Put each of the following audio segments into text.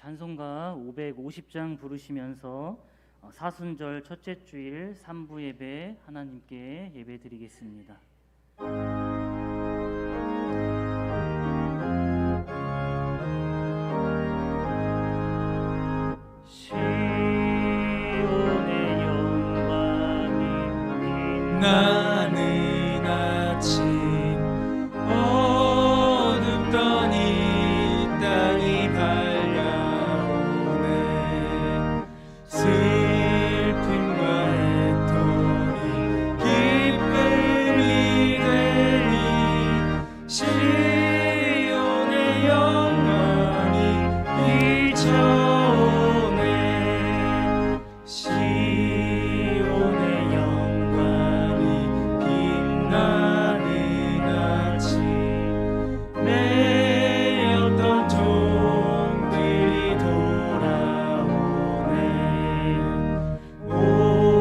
찬송가 550장 부르시면서 사순절 첫째 주일 3부 예배 하나님께 예배드리겠습니다. 시온의 영광이 빛나는 아침 어둡던 이 땅이 밝아오네. 슬픔과 애통이 기쁨이 되니 시온의 영광이 비춰오네. 시온의 영광이 빛나는 아침 매였던 종들이 돌아오네.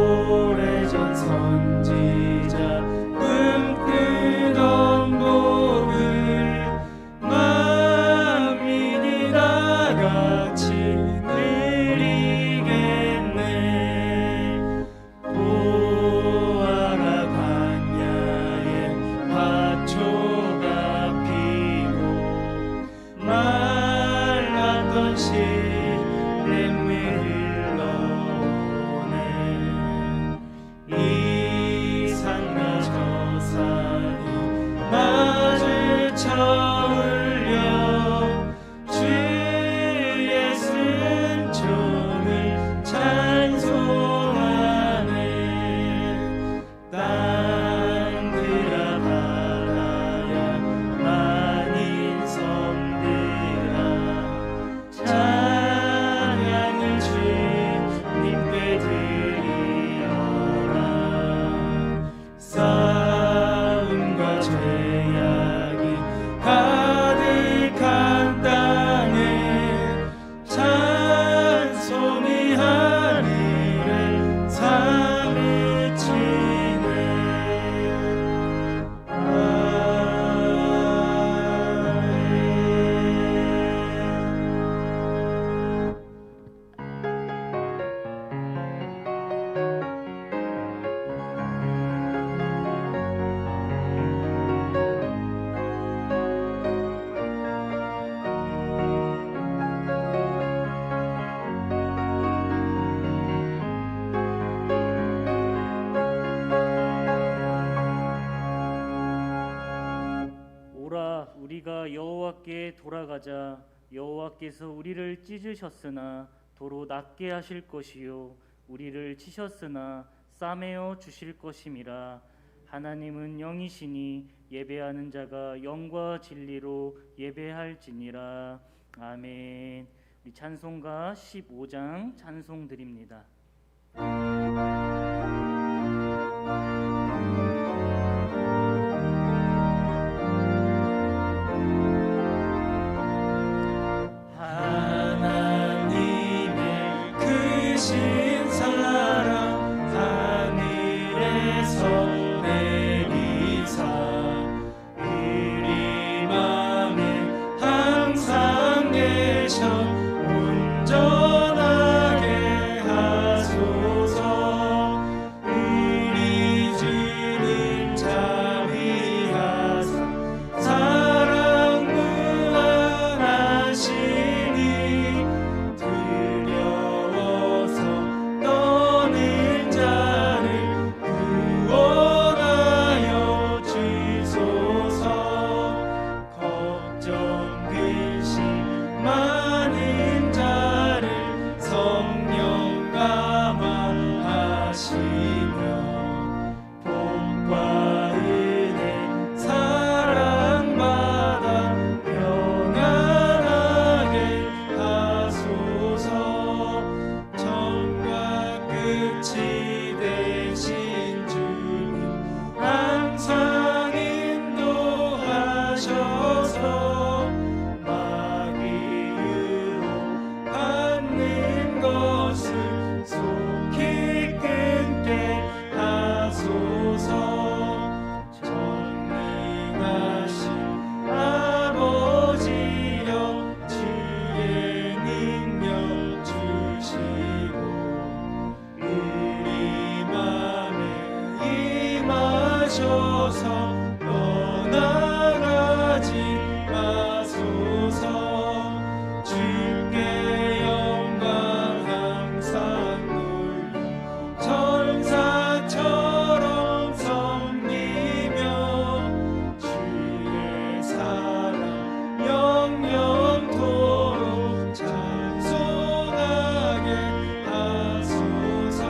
오래전 선지자 꿈꾸던 복을 만민이 다같이 누리겠네. 보아라 광야에 화초가 피고 말랐던 시냇물 흘러오네. 이 산과 저 산이 마주쳐 울려 주의 순종을 찬송하네. 땅들아 바다야 만인 섬들아 찬양을 주님께 드리어라. 싸움과 죄악이 가득한 땅에 찬송이 하늘을 사무치네. 오라 우리가 여호와께 돌아가자. 여호와께서 우리를 찢으셨으나 도로 낫게 하실 것이요 우리를 치셨으나 싸매어 주실 것임이라. 하나님은 영이시니 예배하는 자가 영과 진리로 예배할지니라. 아멘. 우리 찬송가 15장 찬송 드립니다. 하나님의 크신 사랑 하늘에서 내리사 우리 맘에 항상 계셔 온전하게 하소서. 하셔서 떠나가지 마소서. 주께 영광 항상 돌려 천사처럼 섬기며 주의 사랑 영영토록 찬송하게 하소서.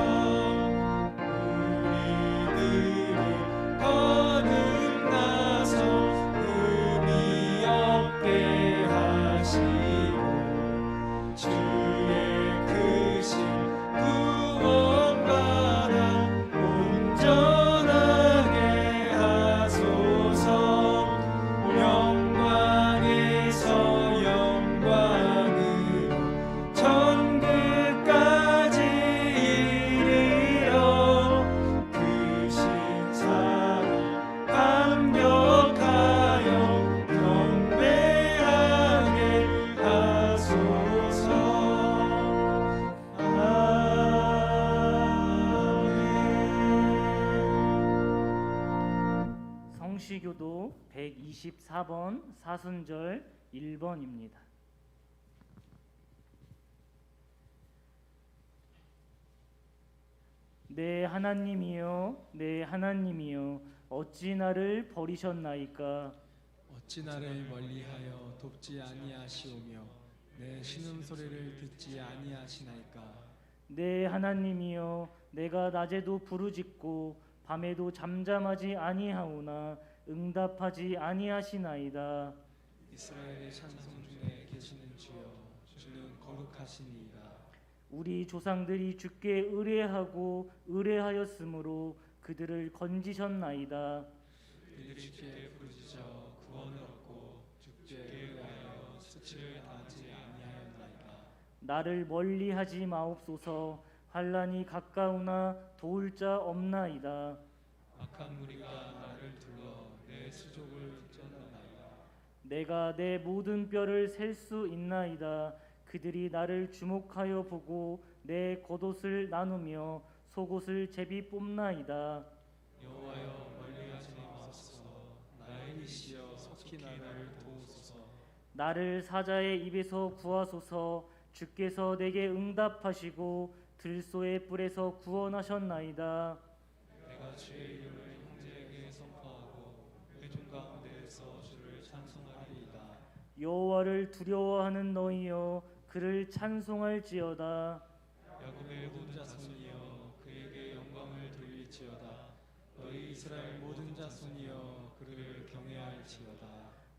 우리들을 거듭나서 의미 없게 하시고 주의 크신 구원받아 온전하게 하소서. 영광에서 영광으로 천국까지 이르러 크신 사랑 감격하여 경배하게 하소서. 아멘. 성시교도 124번 사순절 1번입니다. 내 하나님이여, 내 하나님이여, 어찌 나를 버리셨나이까? 어찌 나를 멀리하여 돕지 아니하시오며 내 신음소리를 듣지 아니하시나이까? 내 하나님이여, 내가 낮에도 부르짖고 밤에도 잠잠하지 아니하오나 응답하지 아니하시나이다. 이스라엘의 찬송 중에 계시는 주여, 주는 거룩하시니이다. 우리 조상들이 주께 의뢰하고 의뢰하였으므로 그들을 건지셨나이다. 그들이 주께 부르짖어 구원을 얻고 주께 의하여 수치를 당하지 아니하였나이까? 나를 멀리하지 마옵소서. 환난이 가까우나 도울 자 없나이다. 악한 무리가 나를 둘러 내 수족을 쫓나이다. 내가 내 모든 뼈를 셀 수 있나이다. 그들이 나를 주목하여 보고 내 겉옷을 나누며 속옷을 제비 뽑나이다. 여호와여 멀리하지 마소서. 나의 이시여 속히 나를 도우소서. 나를 사자의 입에서 구하소서. 주께서 내게 응답하시고 들소의 뿔에서 구원하셨나이다. 내가 주의 이름을 형제에게 선포하고 회중 가운데에서 주를 찬송하리이다. 여호와를 두려워하는 너희여, 그를 찬송할지어다. 야곱의 모든 자손이여 그에게 영광을 돌릴지어다. 너희 이스라엘 모든 자손이여 그를 경외할지어다.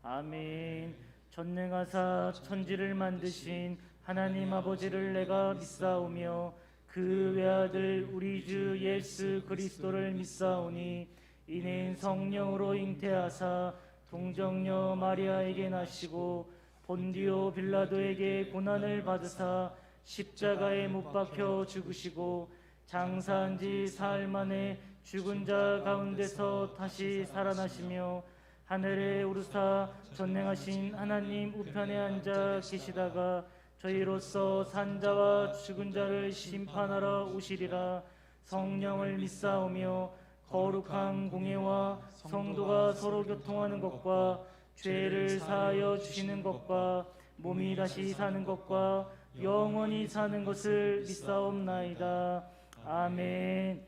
아멘. 전능하사 천지를 만드신 하나님 아버지를 내가 믿사오며 그 외아들 우리 주 예수 그리스도를 믿사오니 이는 성령으로 잉태하사 동정녀 마리아에게 나시고 본디오 빌라도에게 고난을 받으사 십자가에 못 박혀 죽으시고 장사한 지 사흘 만에 죽은 자 가운데서 다시 살아나시며 하늘에 오르사 전능하신 하나님 우편에 앉아 계시다가 저희로서 산자와 죽은 자를 심판하러 오시리라. 성령을 믿사오며 거룩한 공예와 성도가 서로 교통하는 것과 죄를 사하여 주시는 것과 몸이 다시 사는 것과 영원히 사는 것을 믿사옵나이다. 아멘.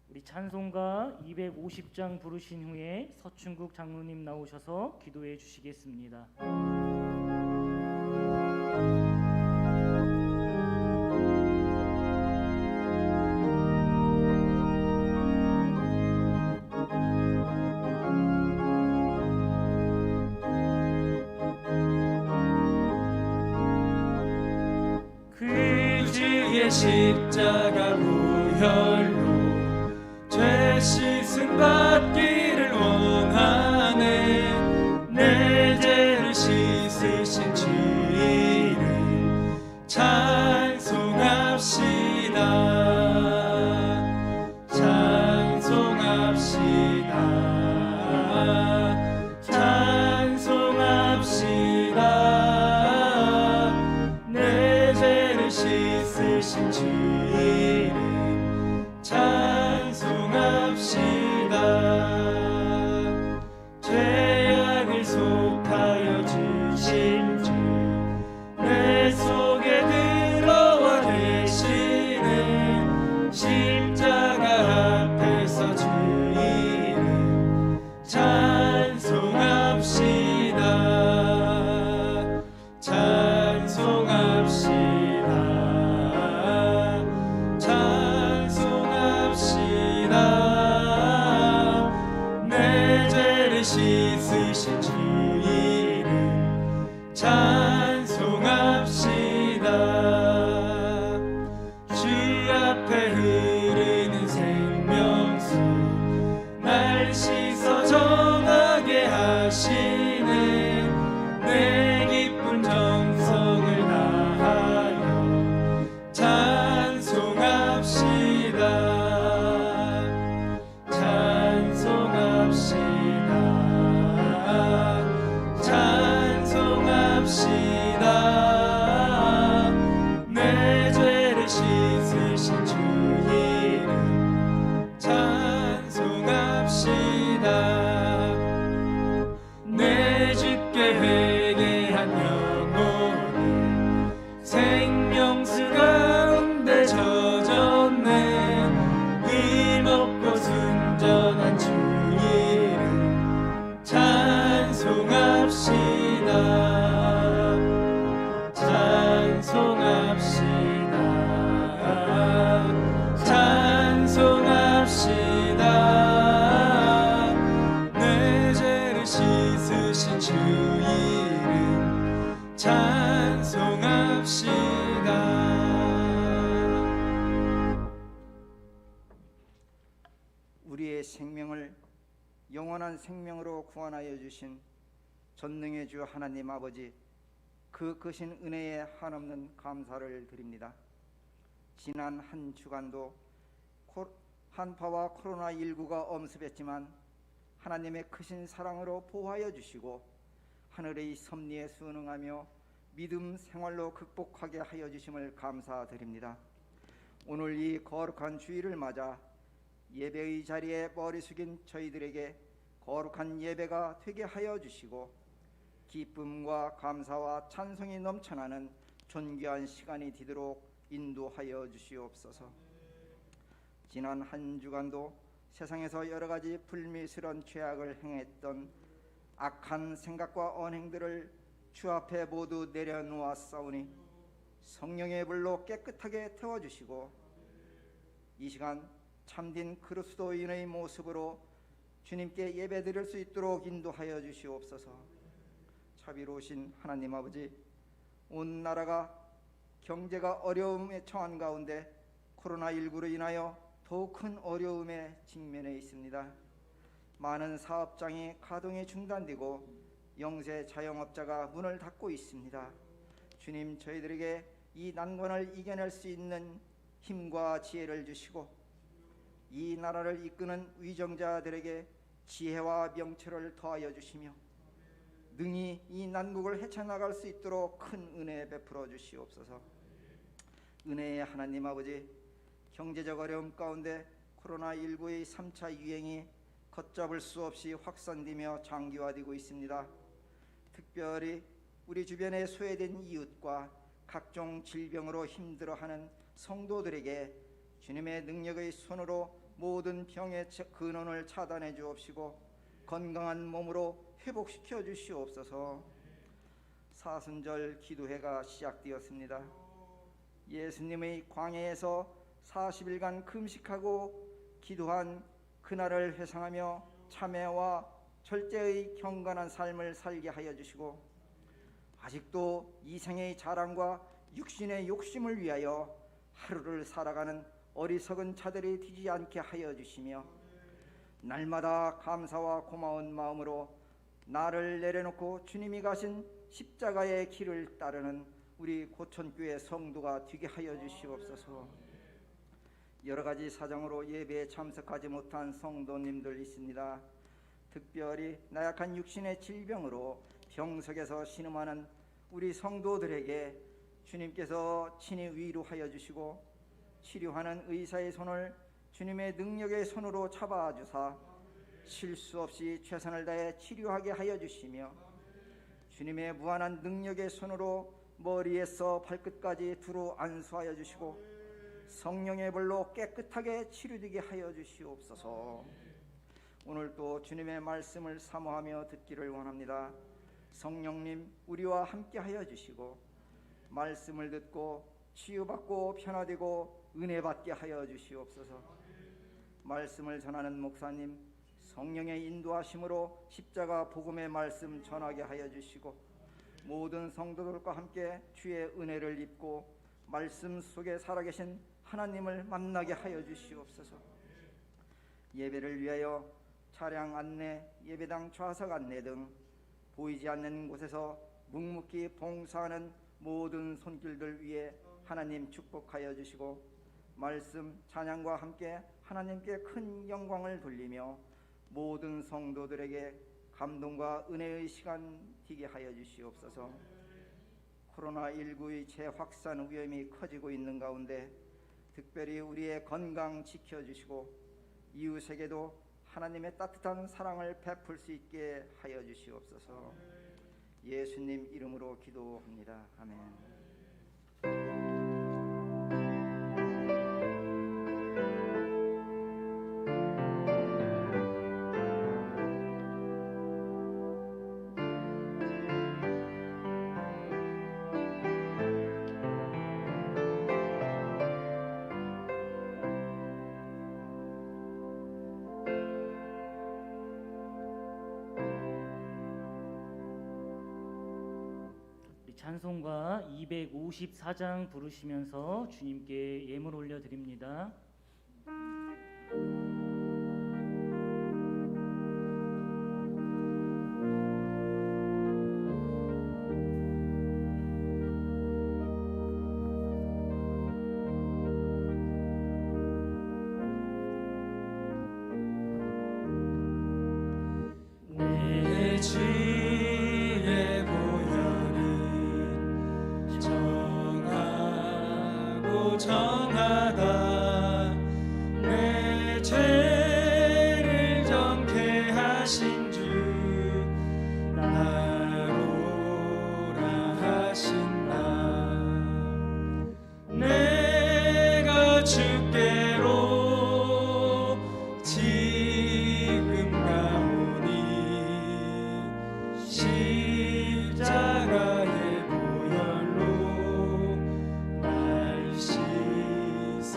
우리 찬송가 250장 부르신 후에 서충국 장로님 나오셔서 기도해 주시겠습니다. 십자가 보혈로 죄 씻음 받기를 원하네. 내 죄를 씻으신 주를 찬송합시다. 찬송합시다. 찬송합시다. 내 죄를 씻으신 주 이름 찬송합시다. 내 죄를 씻으신 주 이름 찬송합시다. 내 주께 회개한 영혼이 생명수 가운데 젖었네. 힘없고 순전한 주 이름 찬송합시다. 찬송합시다. 내 죄를 씻으신 주 이름 찬송합시다. 우리의 생명을 영원한 생명으로 구원하여 주신 전능의 주 하나님 아버지, 그 크신 은혜에 한없는 감사를 드립니다. 지난 한 주간도 한파와 코로나19가 엄습했지만 하나님의 크신 사랑으로 보호하여 주시고 하늘의 섭리에 순응하며 믿음 생활로 극복하게 하여 주심을 감사드립니다. 오늘 이 거룩한 주일을 맞아 예배의 자리에 머리 숙인 저희들에게 거룩한 예배가 되게 하여 주시고 기쁨과 감사와 찬송이 넘쳐나는 존귀한 시간이 되도록 인도하여 주시옵소서. 지난 한 주간도 세상에서 여러 가지 불미스러운 죄악을 행했던 악한 생각과 언행들을 주 앞에 모두 내려놓았사오니 성령의 불로 깨끗하게 태워주시고 이 시간 참된 그리스도인의 모습으로 주님께 예배드릴 수 있도록 인도하여 주시옵소서. 자비로우신 하나님 아버지, 온 나라가 경제가 어려움에 처한 가운데 코로나19로 인하여 더욱 큰 어려움에 직면해 있습니다. 많은 사업장이 가동이 중단되고 영세 자영업자가 문을 닫고 있습니다. 주님, 저희들에게 이 난관을 이겨낼 수 있는 힘과 지혜를 주시고 이 나라를 이끄는 위정자들에게 지혜와 명철을 더하여 주시며 능히 이 난국을 헤쳐나갈 수 있도록 큰 은혜 베풀어 주시옵소서. 은혜의 하나님 아버지, 경제적 어려움 가운데 코로나19의 3차 유행이 걷잡을 수 없이 확산되며 장기화되고 있습니다. 특별히 우리 주변에 소외된 이웃과 각종 질병으로 힘들어하는 성도들에게 주님의 능력의 손으로 모든 병의 근원을 차단해 주옵시고 건강한 몸으로 회복시켜 주시옵소서. 사순절 기도회가 시작되었습니다. 예수님의 광야에서 40일간 금식하고 기도한 그날을 회상하며 참회와 절제의 경건한 삶을 살게 하여 주시고 아직도 이생의 자랑과 육신의 욕심을 위하여 하루를 살아가는 어리석은 자들이 되지 않게 하여 주시며 날마다 감사와 고마운 마음으로 나를 내려놓고 주님이 가신 십자가의 길을 따르는 우리 고천교회 성도가 되게 하여 주시옵소서. 여러 가지 사정으로 예배에 참석하지 못한 성도님들 있습니다. 특별히 나약한 육신의 질병으로 병석에서 신음하는 우리 성도들에게 주님께서 친히 위로하여 주시고 치료하는 의사의 손을 주님의 능력의 손으로 잡아주사 실수 없이 최선을 다해 치료하게 하여 주시며 주님의 무한한 능력의 손으로 머리에서 발끝까지 두루 안수하여 주시고 성령의 불로 깨끗하게 치료되게 하여 주시옵소서. 오늘 또 주님의 말씀을 사모하며 듣기를 원합니다. 성령님, 우리와 함께 하여 주시고 말씀을 듣고 치유받고 변화되고 은혜 받게 하여 주시옵소서. 말씀을 전하는 목사님, 성령의 인도하심으로 십자가 복음의 말씀 전하게 하여 주시고 모든 성도들과 함께 주의 은혜를 입고 말씀 속에 살아계신 하나님을 만나게 하여 주시옵소서. 예배를 위하여 차량 안내, 예배당 좌석 안내 등 보이지 않는 곳에서 묵묵히 봉사하는 모든 손길들 위해 하나님 축복하여 주시고 말씀 찬양과 함께 하나님께 큰 영광을 돌리며 모든 성도들에게 감동과 은혜의 시간 되게 하여 주시옵소서. 코로나19의 재확산 위험이 커지고 있는 가운데 특별히 우리의 건강 지켜주시고 이웃에게도 하나님의 따뜻한 사랑을 베풀 수 있게 하여 주시옵소서. 예수님 이름으로 기도합니다. 아멘. 찬송가 254장 부르시면서 주님께 예물 올려드립니다. 내 주의 보혈은 정하고 정하다. 내 죄를 정케 하신 주 나로라 하신다. 내가 주께로 지금 가오니 십자가의 보혈로 날 씻어주소서.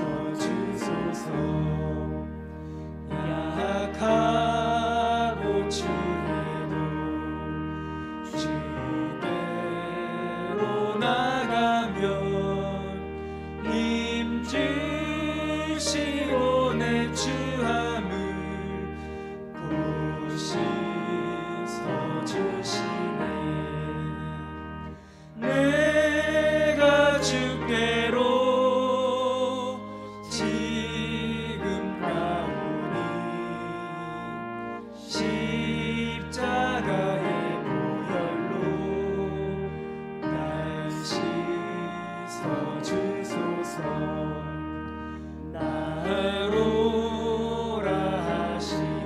약하고 추해도 주께로 나가면 힘주시고 내 추함을 곧 씻어주시네. 내가 주께로 지금 가오니 십자가의 보혈로 날 씻어주소서. 나로라 하시는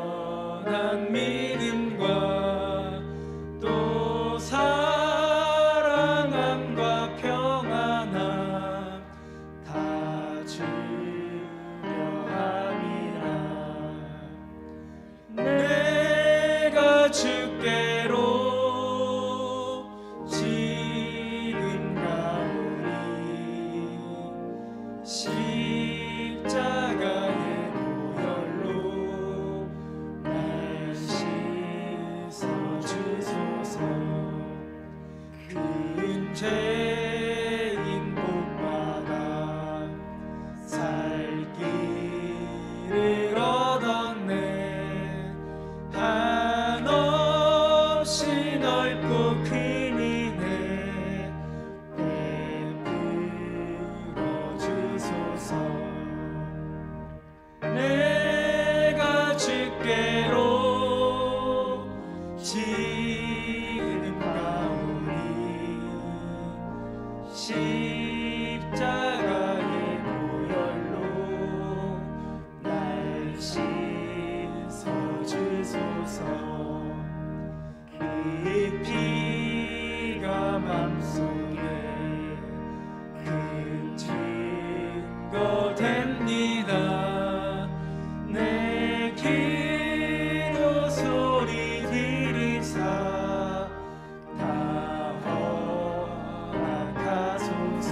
온전한 믿음과 또 사랑함과 평안함 다 주려 함이라. 내가 주께로 지금 가오니 십자가의 보혈로 날 씻어주소서. 큰 죄인 복받아 살 길을 얻었네. 한없이 넓고 큰 은혜 베풀어 주소서. 내가 주께로 지금 가오니 십자가의 보혈로 날 씻어주소서. 그 피가 맘속에 큰 증거 됩니다. 내 기도 소리 들으사 다 허락하소서.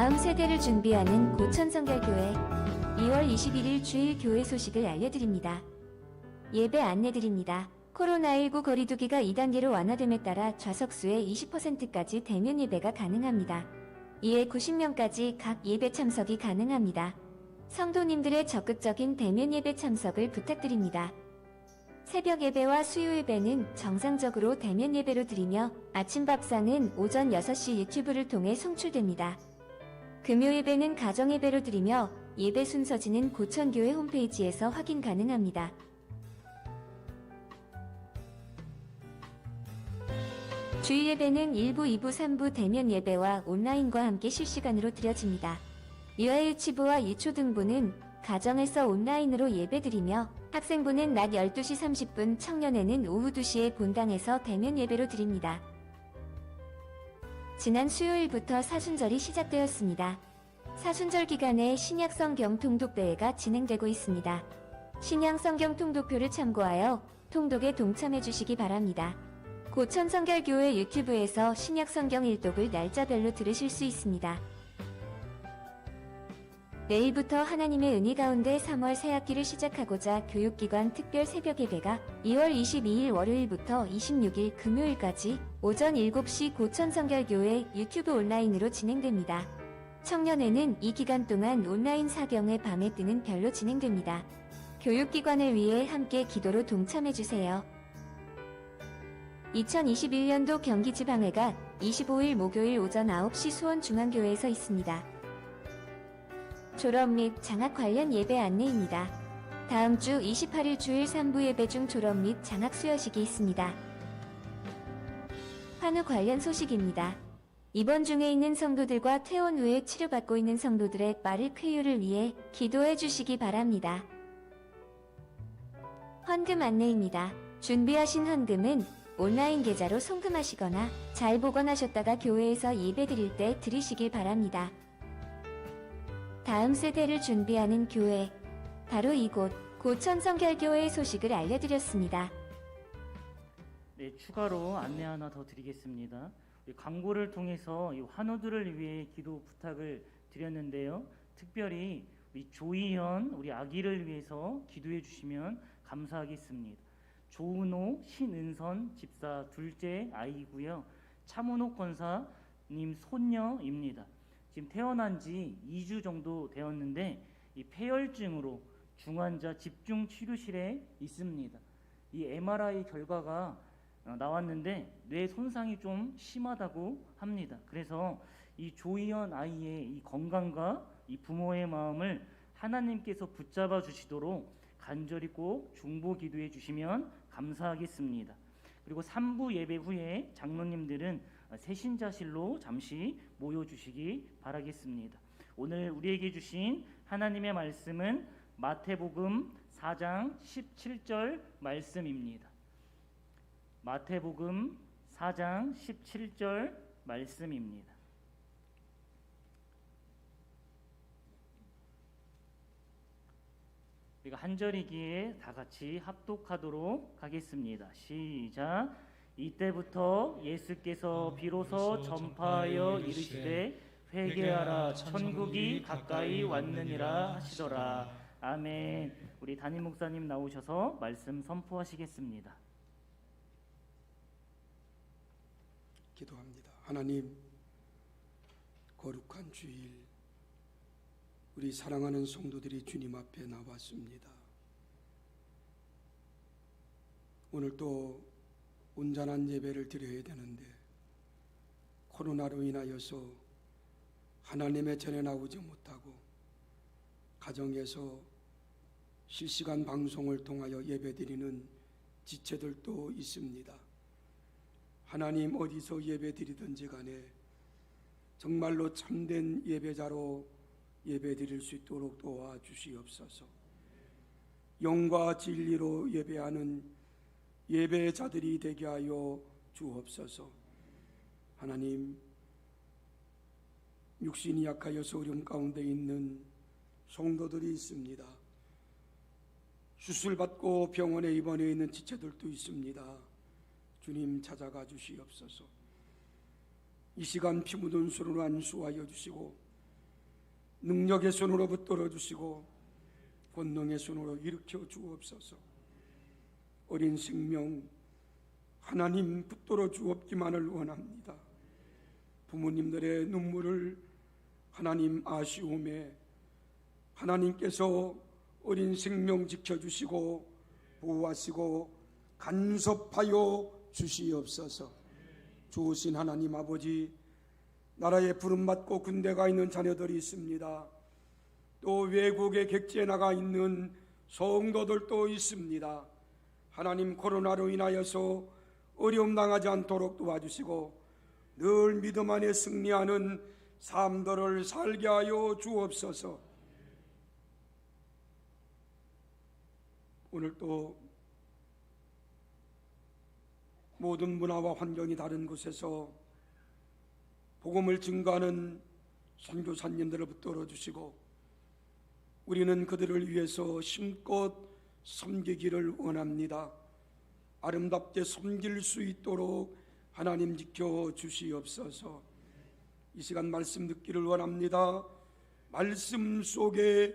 다음 세대를 준비하는 고천성결교회 2월 21일 주일 교회 소식을 알려드립니다. 예배 안내드립니다. 코로나19 거리두기가 2단계로 완화됨에 따라 좌석수의 20%까지 대면 예배가 가능합니다. 이에 90명까지 각 예배 참석이 가능합니다. 성도님들의 적극적인 대면 예배 참석을 부탁드립니다. 새벽 예배와 수요 예배는 정상적으로 대면 예배로 드리며 아침 밥상은 오전 6시 유튜브를 통해 송출됩니다. 금요 예배는 가정 예배로 드리며 예배 순서지는 고천교회 홈페이지에서 확인 가능합니다. 주일 예배는 1부, 2부, 3부 대면 예배와 온라인과 함께 실시간으로 드려집니다. 유아유치부와 유초등부는 가정에서 온라인으로 예배드리며 학생부는 낮 12시 30분, 청년회는 오후 2시에 본당에서 대면 예배로 드립니다. 지난 수요일부터 사순절이 시작되었습니다. 사순절 기간에 신약성경 통독대회가 진행되고 있습니다. 신약성경 통독표를 참고하여 통독에 동참해 주시기 바랍니다. 고천성결교회 유튜브에서 신약성경 일독을 날짜별로 들으실 수 있습니다. 내일부터 하나님의 은혜 가운데 3월 새학기를 시작하고자 교육기관 특별 새벽 예배가 2월 22일 월요일부터 26일 금요일까지 오전 7시 고천성결교회 유튜브 온라인으로 진행됩니다. 청년회는 이 기간 동안 온라인 사경을 밤에 뜨는 별로 진행됩니다. 교육기관을 위해 함께 기도로 동참해주세요. 2021년도 경기지방회가 25일 목요일 오전 9시 수원중앙교회에서 있습니다. 졸업 및 장학 관련 예배 안내입니다. 다음 주 28일 주일 3부 예배 중 졸업 및 장학 수여식이 있습니다. 환우 관련 소식입니다. 입원 중에 있는 성도들과 퇴원 후에 치료받고 있는 성도들의 빠른 쾌유를 위해 기도해 주시기 바랍니다. 헌금 안내입니다. 준비하신 헌금은 온라인 계좌로 송금하시거나 잘 보관하셨다가 교회에서 예배 드릴 때 드리시길 바랍니다. 다음 세대를 준비하는 교회, 바로 이곳 고천성결교회의 소식을 알려드렸습니다. 네, 추가로 안내 하나 더 드리겠습니다. 광고를 통해서 이 환우들을 위해 기도 부탁을 드렸는데요. 특별히 우리 조희현 우리 아기를 위해서 기도해 주시면 감사하겠습니다. 조은호, 신은선 집사 둘째 아이고요. 차문옥 권사님 손녀입니다. 지금 태어난 지 2주 정도 되었는데 이 폐혈증으로 중환자 집중 치료실에 있습니다. 이 MRI 결과가 나왔는데 뇌 손상이 좀 심하다고 합니다. 그래서 이 조희연 아이의 이 건강과 이 부모의 마음을 하나님께서 붙잡아 주시도록 간절히 꼭 중보 기도해 주시면 감사하겠습니다. 그리고 3부 예배 후에 장로님들은 세신자실로 잠시 모여주시기 바라겠습니다. 오늘 우리에게 주신 하나님의 말씀은 마태복음 4장 17절 말씀입니다. 마태복음 4장 17절 말씀입니다. 우리가 한 절이기에 다 같이 합독하도록 하겠습니다. 시작. 이때부터 예수께서 비로소 전파하여 이르시되 회개하라 천국이 가까이 왔느니라 하시더라. 아멘. 우리 담임 목사님 나오셔서 말씀 선포하시겠습니다. 기도합니다. 하나님, 거룩한 주일 우리 사랑하는 성도들이 주님 앞에 나왔습니다. 오늘 또 온전한 예배를 드려야 되는데 코로나로 인하여서 하나님의 전에 나오지 못하고 가정에서 실시간 방송을 통하여 예배드리는 지체들도 있습니다. 하나님, 어디서 예배드리든지 간에 정말로 참된 예배자로 예배드릴 수 있도록 도와주시옵소서. 영과 진리로 예배하는 예배자들이 되게 하여 주옵소서. 하나님, 육신이 약하여서 어려움 가운데 있는 성도들이 있습니다. 수술받고 병원에 입원해 있는 지체들도 있습니다. 주님, 찾아가 주시옵소서. 이 시간 피 묻은 손으로 안수하여 주시고 능력의 손으로 붙들어 주시고 권능의 손으로 일으켜 주옵소서. 어린 생명 하나님 붙들어 주옵기만을 원합니다. 부모님들의 눈물을 하나님 아시오매 하나님께서 어린 생명 지켜주시고 보호하시고 간섭하여 주시옵소서. 좋으신 하나님 아버지, 나라에 부름받고 군대가 있는 자녀들이 있습니다. 또 외국에 객지에 나가 있는 성도들도 있습니다. 하나님, 코로나로 인하여서 어려움 당하지 않도록 도와주시고 늘 믿음 안에 승리하는 삶들을 살게 하여 주옵소서. 오늘 또 모든 문화와 환경이 다른 곳에서 복음을 증거하는 선교사님들을 붙들어 주시고 우리는 그들을 위해서 힘껏 섬기기를 원합니다. 아름답게 섬길 수 있도록 하나님 지켜 주시옵소서. 이 시간 말씀 듣기를 원합니다. 말씀 속에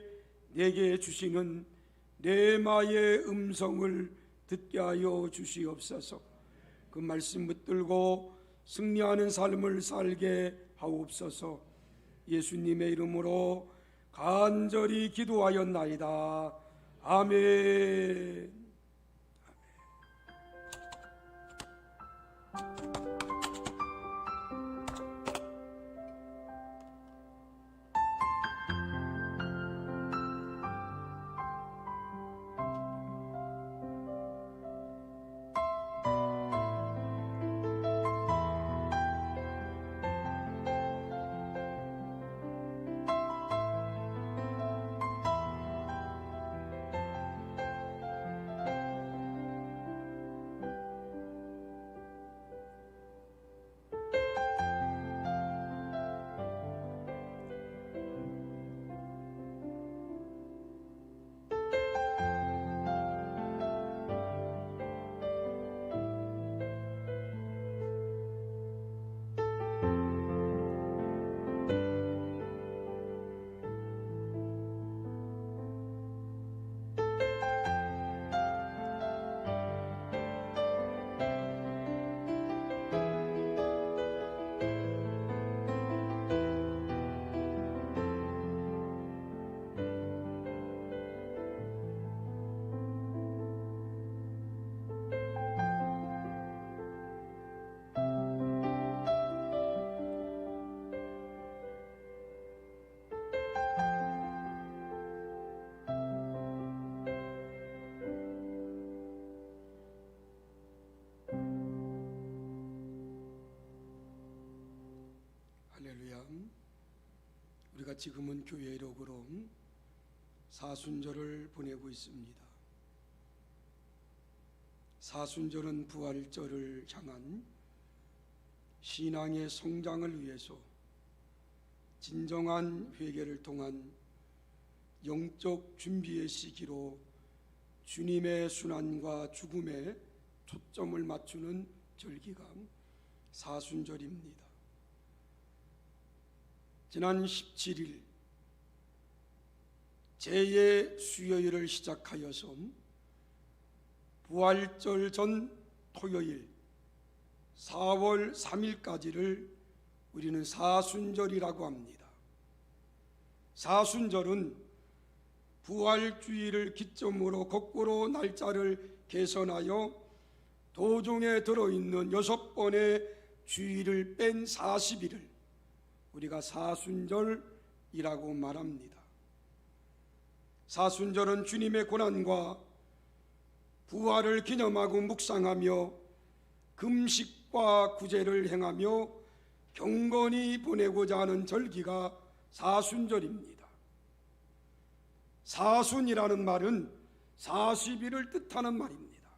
내게 주시는 레마의 음성을 듣게 하여 주시옵소서. 그 말씀 붙들고 승리하는 삶을 살게 하옵소서. 예수님의 이름으로 간절히 기도하였나이다. 아멘. 할렐루야. 우리가 지금은 교회 이력으로 사순절을 보내고 있습니다. 사순절은 부활절을 향한 신앙의 성장을 위해서 진정한 회개를 통한 영적 준비의 시기로 주님의 순환과 죽음에 초점을 맞추는 절기가 사순절입니다. 지난 17일 제2수요일을 시작하여서 부활절 전 토요일 4월 3일까지를 우리는 사순절이라고 합니다. 사순절은 부활주의를 기점으로 거꾸로 날짜를 계산하여 도중에 들어있는 6번의 주일을 뺀 40일을 우리가 사순절이라고 말합니다. 사순절은 주님의 고난과 부활을 기념하고 묵상하며 금식과 구제를 행하며 경건히 보내고자 하는 절기가 사순절입니다. 사순이라는 말은 40일을 뜻하는 말입니다.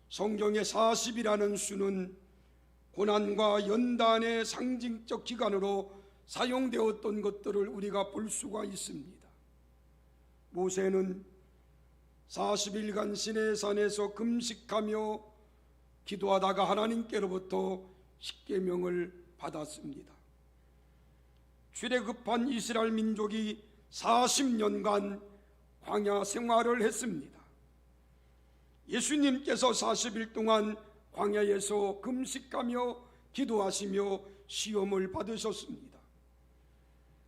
성경의 40이라는 수는 고난과 연단의 상징적 기간으로 사용되었던 것들을 우리가 볼 수가 있습니다. 모세는 40일간 시내산에서 금식하며 기도하다가 하나님께로부터 십계명을 받았습니다. 출애굽한 이스라엘 민족이 40년간 광야 생활을 했습니다. 예수님께서 40일 동안 광야에서 금식하며 기도하시며 시험을 받으셨습니다.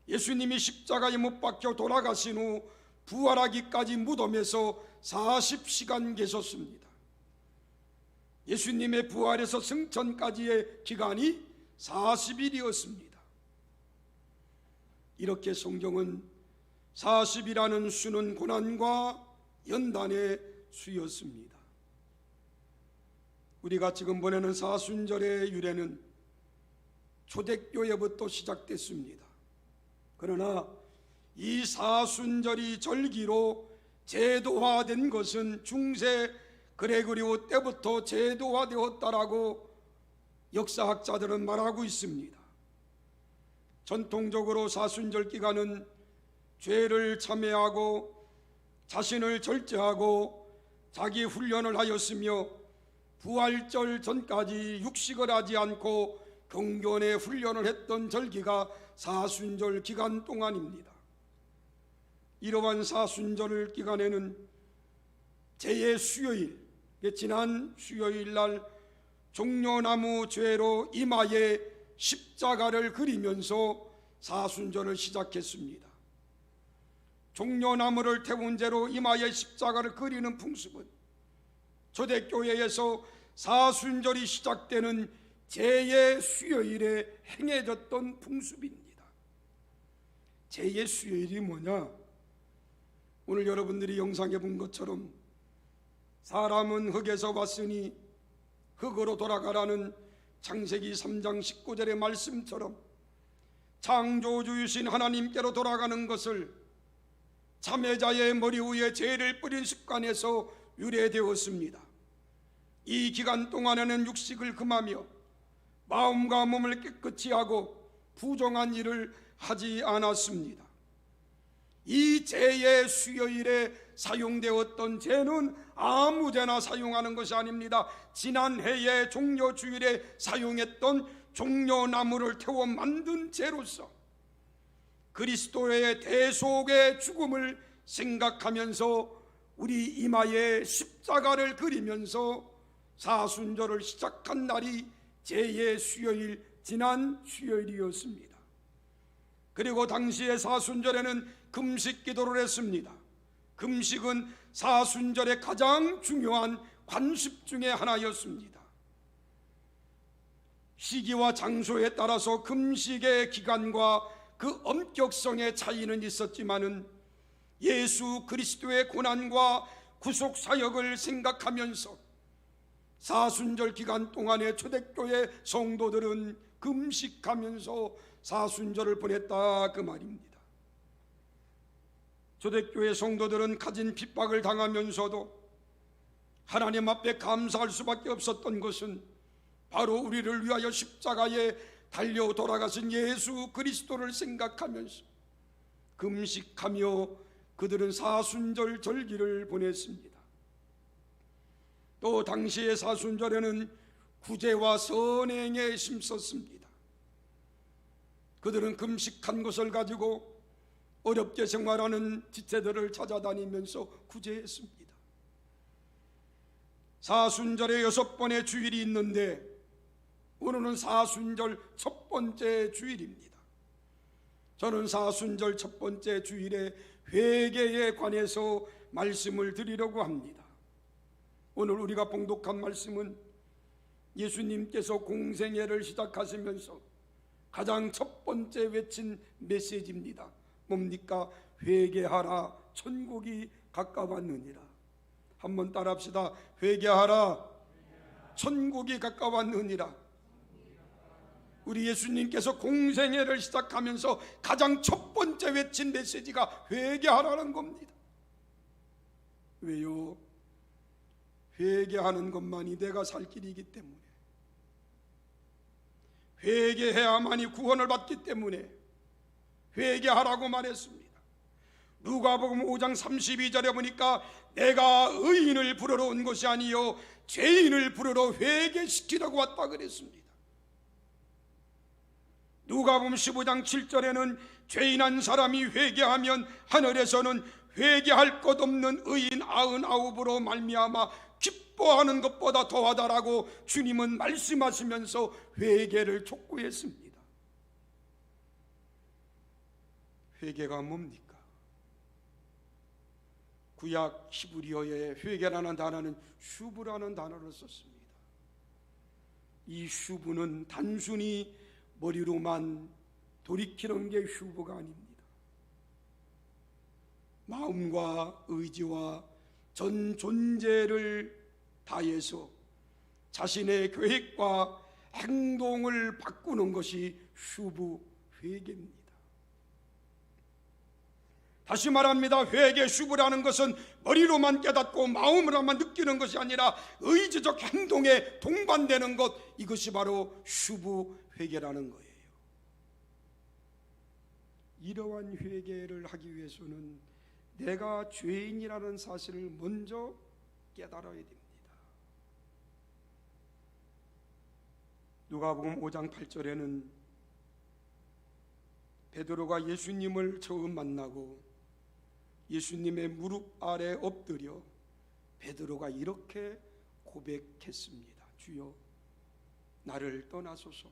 예수님이 십자가에 못 박혀 돌아가신 후 부활하기까지 무덤에서 40시간 계셨습니다. 예수님의 부활에서 승천까지의 기간이 40일이었습니다. 이렇게 성경은 40이라는 수는 고난과 연단의 수였습니다. 우리가 지금 보내는 사순절의 유래는 초대교회부터 시작됐습니다. 그러나 이 사순절이 절기로 제도화된 것은 중세 그레고리오 때부터 제도화되었다라고 역사학자들은 말하고 있습니다. 전통적으로 사순절 기간은 죄를 참회하고 자신을 절제하고 자기 훈련을 하였으며 부활절 전까지 육식을 하지 않고 경건의 훈련을 했던 절기가 사순절 기간 동안입니다. 이러한 사순절 기간에는 제의 수요일, 지난 수요일 날 종려나무 죄로 이마에 십자가를 그리면서 사순절을 시작했습니다. 종려나무를 태운 채로 이마에 십자가를 그리는 풍습은 초대교회에서 사순절이 시작되는 제의 수요일에 행해졌던 풍습입니다. 제의 수요일이 뭐냐? 오늘 여러분들이 영상에 본 것처럼 사람은 흙에서 왔으니 흙으로 돌아가라는 창세기 3장 19절의 말씀처럼 창조주이신 하나님께로 돌아가는 것을 참회자의 머리 위에 죄를 뿌린 습관에서 유래되었습니다. 이 기간 동안에는 육식을 금하며 마음과 몸을 깨끗이 하고 부정한 일을 하지 않았습니다. 이 제의 수요일에 사용되었던 제는 아무 제나 사용하는 것이 아닙니다. 지난해의 종려주일에 사용했던 종려나무를 태워 만든 제로서 그리스도의 대속의 죽음을 생각하면서 우리 이마에 십자가를 그리면서 사순절을 시작한 날이 제의 수요일, 지난 수요일이었습니다. 그리고 당시의 사순절에는 금식 기도를 했습니다. 금식은 사순절의 가장 중요한 관습 중에 하나였습니다. 시기와 장소에 따라서 금식의 기간과 그 엄격성의 차이는 있었지만은 예수 그리스도의 고난과 구속 사역을 생각하면서 사순절 기간 동안에 초대교회 성도들은 금식하면서 사순절을 보냈다 그 말입니다. 초대교회 성도들은 가진 핍박을 당하면서도 하나님 앞에 감사할 수밖에 없었던 것은 바로 우리를 위하여 십자가에 달려 돌아가신 예수 그리스도를 생각하면서 금식하며 그들은 사순절 절기를 보냈습니다. 또 당시의 사순절에는 구제와 선행에 힘썼습니다. 그들은 금식한 것을 가지고 어렵게 생활하는 지체들을 찾아다니면서 구제했습니다. 사순절에 6번의 주일이 있는데 오늘은 사순절 첫 번째 주일입니다. 저는 사순절 첫 번째 주일에 회개에 관해서 말씀을 드리려고 합니다. 오늘 우리가 봉독한 말씀은 예수님께서 공생애를 시작하시면서 가장 첫 번째 외친 메시지입니다. 뭡니까? 회개하라, 천국이 가까웠느니라. 한번 따라합시다. 회개하라, 천국이 가까웠느니라. 우리 예수님께서 공생애를 시작하면서 가장 첫 번째 외친 메시지가 회개하라는 겁니다. 왜요? 회개하는 것만이 내가 살 길이기 때문에, 회개해야만이 구원을 받기 때문에 회개하라고 말했습니다. 누가복음 5장 32절에 보니까 내가 의인을 부르러 온 것이 아니요 죄인을 부르러 회개시키려고 왔다 그랬습니다. 누가복음 15장 7절에는 죄인 한 사람이 회개하면 하늘에서는 회개할 것 없는 의인 99으로 말미암아 기뻐하는 것보다 더하다라고 주님은 말씀하시면서 회개를 촉구했습니다. 회개가 뭡니까? 구약 히브리어의 회개라는 단어는 슈브라는 단어를 썼습니다. 이 슈브는 단순히 머리로만 돌이키는 게 슈브가 아닙니다. 마음과 의지와 전 존재를 다해서 자신의 계획과 행동을 바꾸는 것이 슈브 회개입니다. 다시 말합니다. 회개 슈브라는 것은 머리로만 깨닫고 마음으로만 느끼는 것이 아니라 의지적 행동에 동반되는 것, 이것이 바로 슈브 회개라는 거예요. 이러한 회개를 하기 위해서는 내가 죄인이라는 사실을 먼저 깨달아야 됩니다. 누가복음 5장 8절에는 베드로가 예수님을 처음 만나고 예수님의 무릎 아래 엎드려 베드로가 이렇게 고백했습니다. 주여, 나를 떠나소서.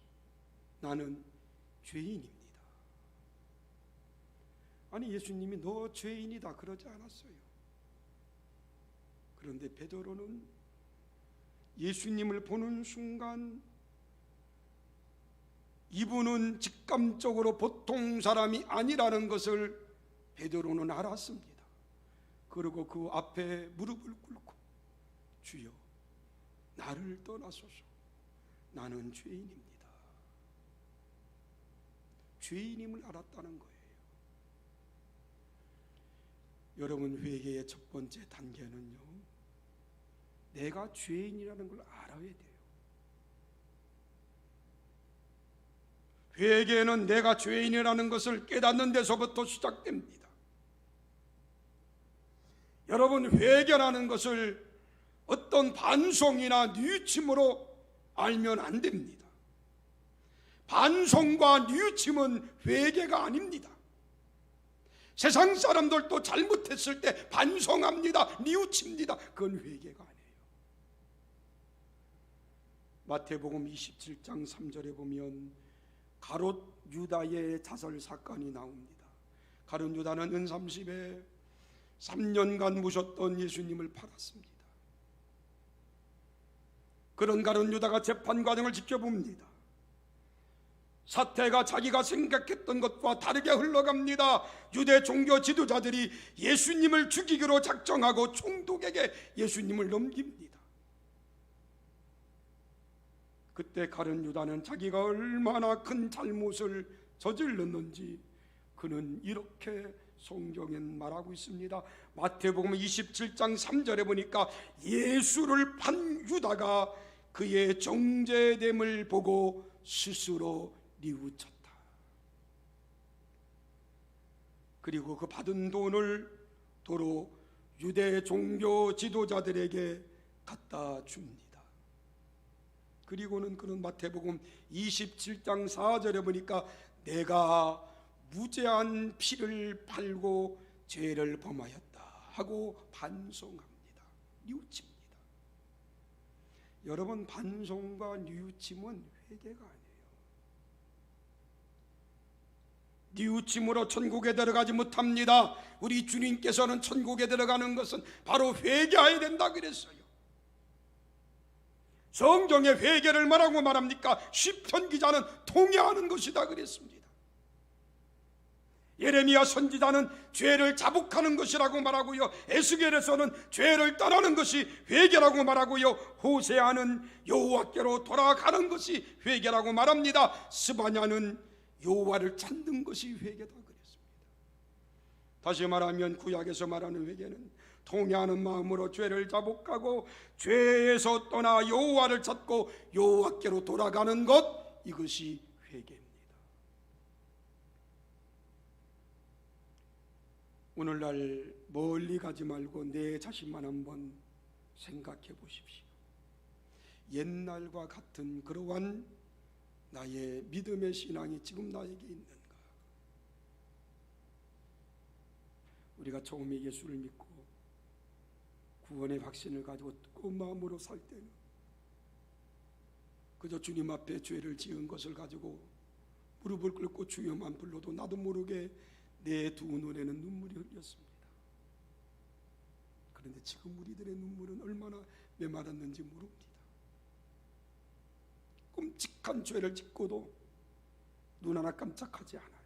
나는 죄인입니다. 아니, 예수님이 너 죄인이다 그러지 않았어요. 그런데 베드로는 예수님을 보는 순간 이분은 직감적으로 보통 사람이 아니라는 것을 베드로는 알았습니다. 그리고 그 앞에 무릎을 꿇고 주여, 나를 떠나소서. 나는 죄인입니다. 죄인임을 알았다는 거예요. 여러분, 회개의 첫 번째 단계는요, 내가 죄인이라는 걸 알아야 돼요. 회개는 내가 죄인이라는 것을 깨닫는 데서부터 시작됩니다. 여러분, 회개라는 것을 어떤 반송이나 뉘우침으로 알면 안 됩니다. 반송과 뉘우침은 회개가 아닙니다. 세상 사람들도 잘못했을 때 반성합니다, 뉘우칩니다. 그건 회개가 아니에요. 마태복음 27장 3절에 보면 가롯 유다의 자살 사건이 나옵니다. 가롯 유다는 은삼십에 3년간 모셨던 예수님을 팔았습니다. 그런 가롯 유다가 재판 과정을 지켜봅니다. 사태가 자기가 생각했던 것과 다르게 흘러갑니다. 유대 종교 지도자들이 예수님을 죽이기로 작정하고 총독에게 예수님을 넘깁니다. 그때 가룟 유다는 자기가 얼마나 큰 잘못을 저질렀는지 그는 이렇게 성경엔 말하고 있습니다. 마태복음 27장 3절에 보니까 예수를 판 유다가 그의 정죄됨을 보고 스스로 뉘우쳤다. 그리고 그 받은 돈을 도로 유대 종교 지도자들에게 갖다 줍니다. 그리고는 그는 마태복음 27장 4절에 보니까 내가 무죄한 피를 팔고 죄를 범하였다 하고 반성합니다. 뉘우칩니다. 여러분, 반성과 뉘우침은 회개가 아니에요. 뉘우침으로 천국에 들어가지 못합니다. 우리 주님께서는 천국에 들어가는 것은 바로 회개해야 된다 그랬어요. 성경에 회개를 뭐라고 말합니까? 시편 기자는 통회하는 것이다 그랬습니다. 예레미야 선지자는 죄를 자복하는 것이라고 말하고요, 에스겔에서는 죄를 떠나는 것이 회개라고 말하고요, 호세아는 여호와께로 돌아가는 것이 회개라고 말합니다. 스바냐는 여호와를 찾는 것이 회개다 그랬습니다. 다시 말하면 구약에서 말하는 회개는 통회하는 마음으로 죄를 자복하고 죄에서 떠나 여호와를 찾고 여호와께로 돌아가는 것, 이것이 회개입니다. 오늘날 멀리 가지 말고 내 자신만 한번 생각해 보십시오. 옛날과 같은 그러한 나의 믿음의 신앙이 지금 나에게 있는가? 우리가 처음에 예수를 믿고 구원의 확신을 가지고 뜨거운 마음으로 살 때는 그저 주님 앞에 죄를 지은 것을 가지고 무릎을 꿇고 주여만 불러도 나도 모르게 내 두 눈에는 눈물이 흘렸습니다. 그런데 지금 우리들의 눈물은 얼마나 메말랐는지 모릅니다. 끔찍한 죄를 짓고도 눈 하나 깜짝하지 않아요.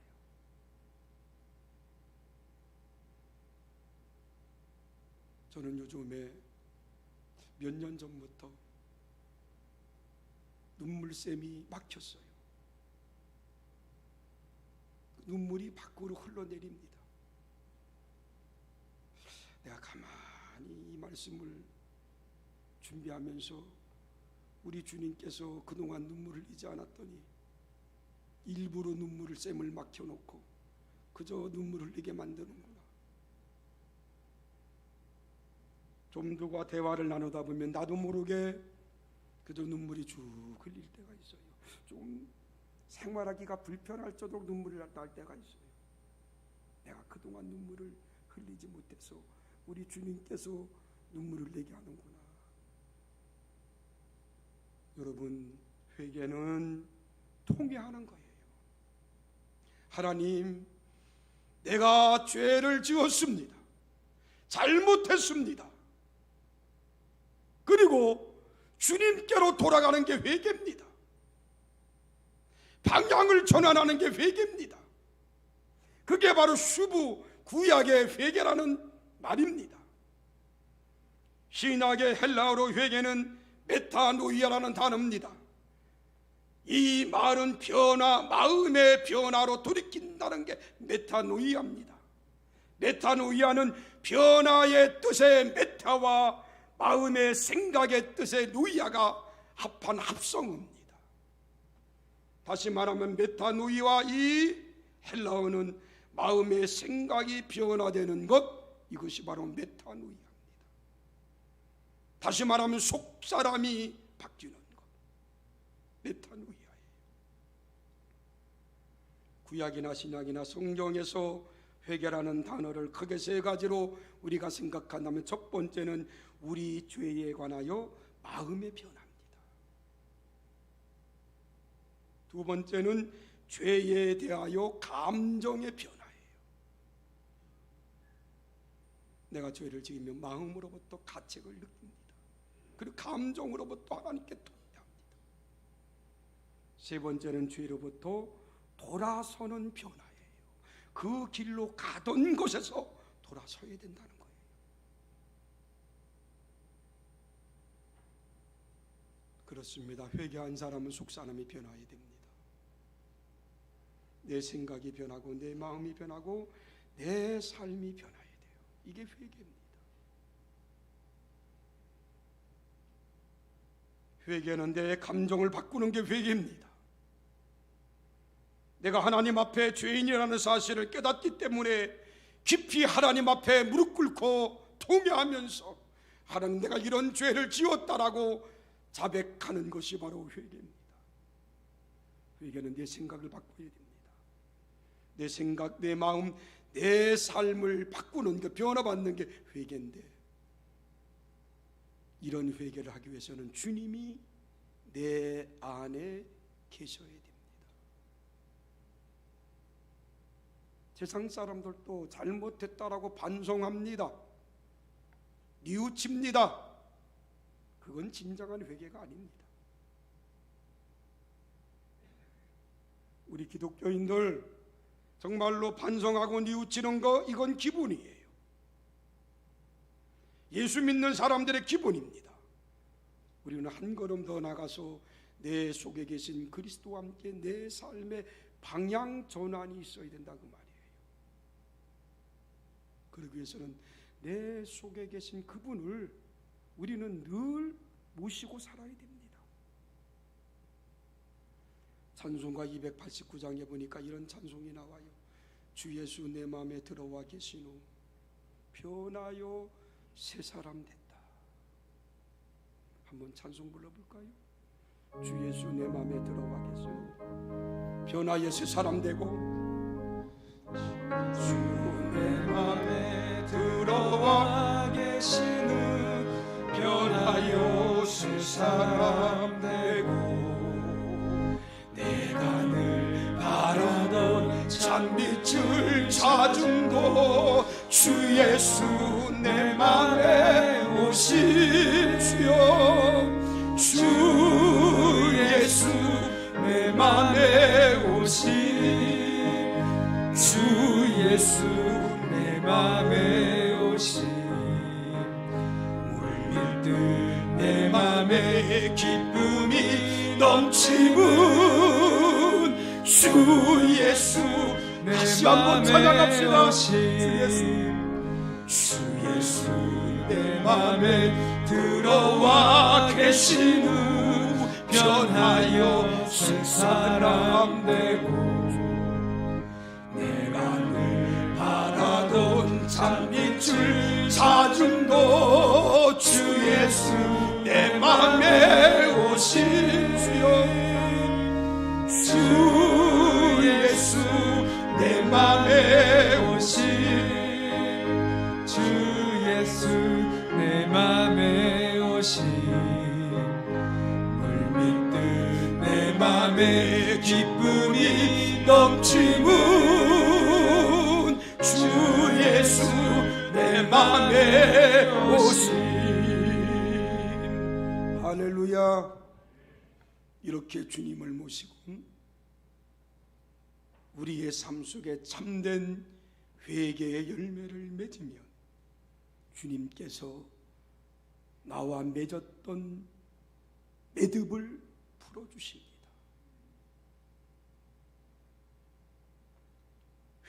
저는 요즘에 몇 년 전부터 눈물샘이 막혔어요. 눈물이 밖으로 흘러내립니다. 내가 가만히 이 말씀을 준비하면서 우리 주님께서 그동안 눈물을 흘리지 않았더니 일부러 눈물을 샘을 막혀놓고 그저 눈물을 흘리게 만드는구나. 좀 누가 대화를 나누다 보면 나도 모르게 그저 눈물이 쭉 흘릴 때가 있어요. 좀 생활하기가 불편할 정도로 눈물이 날 때가 있어요. 내가 그동안 눈물을 흘리지 못해서 우리 주님께서 눈물을 내게 하는구나. 여러분, 회개는 통회하는 거예요. 하나님, 내가 죄를 지었습니다. 잘못했습니다. 그리고 주님께로 돌아가는 게 회개입니다. 방향을 전환하는 게 회개입니다. 그게 바로 수부 구약의 회개라는 말입니다. 신약의 헬라어로 회개는 메타노이아라는 단어입니다. 이 말은 변화, 마음의 변화로 돌이킨다는 게 메타노이아입니다. 메타노이아는 변화의 뜻의 메타와 마음의 생각의 뜻의 노이아가 합한 합성어입니다. 다시 말하면 메타노이와 이 헬라어는 마음의 생각이 변화되는 것, 이것이 바로 메타노이아입니다. 다시 말하면 속사람이 바뀌는 것, 메타노이아예요. 구약이나 신약이나 성경에서 회개라는 단어를 크게 세 가지로 우리가 생각한다면, 첫 번째는 우리 죄에 관하여 마음의 변화입니다. 두 번째는 죄에 대하여 감정의 변화예요. 내가 죄를 지으면 마음으로부터 가책을 느낍니다. 그리고 감정으로부터 하나님께 통회합니다. 세 번째는 죄로부터 돌아서는 변화예요. 그 길로 가던 곳에서 돌아서야 된다는 거예요. 그렇습니다. 회개한 사람은 속사람이 변화해야 됩니다. 내 생각이 변하고 내 마음이 변하고 내 삶이 변화해야 돼요. 이게 회개입니다. 회개는 내 감정을 바꾸는 게 회개입니다. 내가 하나님 앞에 죄인이라는 사실을 깨닫기 때문에 깊이 하나님 앞에 무릎 꿇고 통회하면서 하나님, 내가 이런 죄를 지었다라고 자백하는 것이 바로 회개입니다. 회개는 내 생각을 바꿔야 됩니다. 내 생각, 내 마음, 내 삶을 바꾸는 게, 변화받는 게 회개인데, 이런 회개를 하기 위해서는 주님이 내 안에 계셔야 됩니다. 세상 사람들도 잘못했다라고 반성합니다. 뉘우칩니다. 그건 진정한 회개가 아닙니다. 우리 기독교인들 정말로 반성하고 뉘우치는 거, 이건 기본이에요. 예수 믿는 사람들의 기본입니다. 우리는 한 걸음 더 나가서 내 속에 계신 그리스도와 함께 내 삶의 방향 전환이 있어야 된다, 그 말이에요. 그러기 위해서는 내 속에 계신 그분을 우리는 늘 모시고 살아야 됩니다. 찬송가 289장에 보니까 이런 찬송이 나와요. 주 예수 내 마음에 들어와 계시노, 변하여 새 사람 됐다. 한번 찬송 불러볼까요? 주 예수 내 마음에 들어와 계시는 변화의 새 사람 되고 주 내 맘에 들어와 계시는 변하여 새 사람 되고 내가 늘 바라던 참빛을 찾음도 주 예수 내 맘에 오십시오. 주 예수 내 맘에 오시 주 예수 내 맘에 오시 물밀듯 내 맘에 기쁨이 넘치는 주 예수 다시 한번 찬양합시다. 주 예수 내 맘에 들어와 계시는 변하여 새 사람 되고 내가 늘 바라던 참빛을 찾음도 주 예수 내 맘에 오십시오. 주 예수 내 맘에 오시 주 예수 내 맘에 오시 물밀듯 내 맘에 기쁨이 넘치는 주 예수 내 맘에 오시 할렐루야. 이렇게 주님을 모시고 우리의 삶 속에 참된 회개의 열매를 맺으면 주님께서 나와 맺었던 매듭을 풀어주십니다.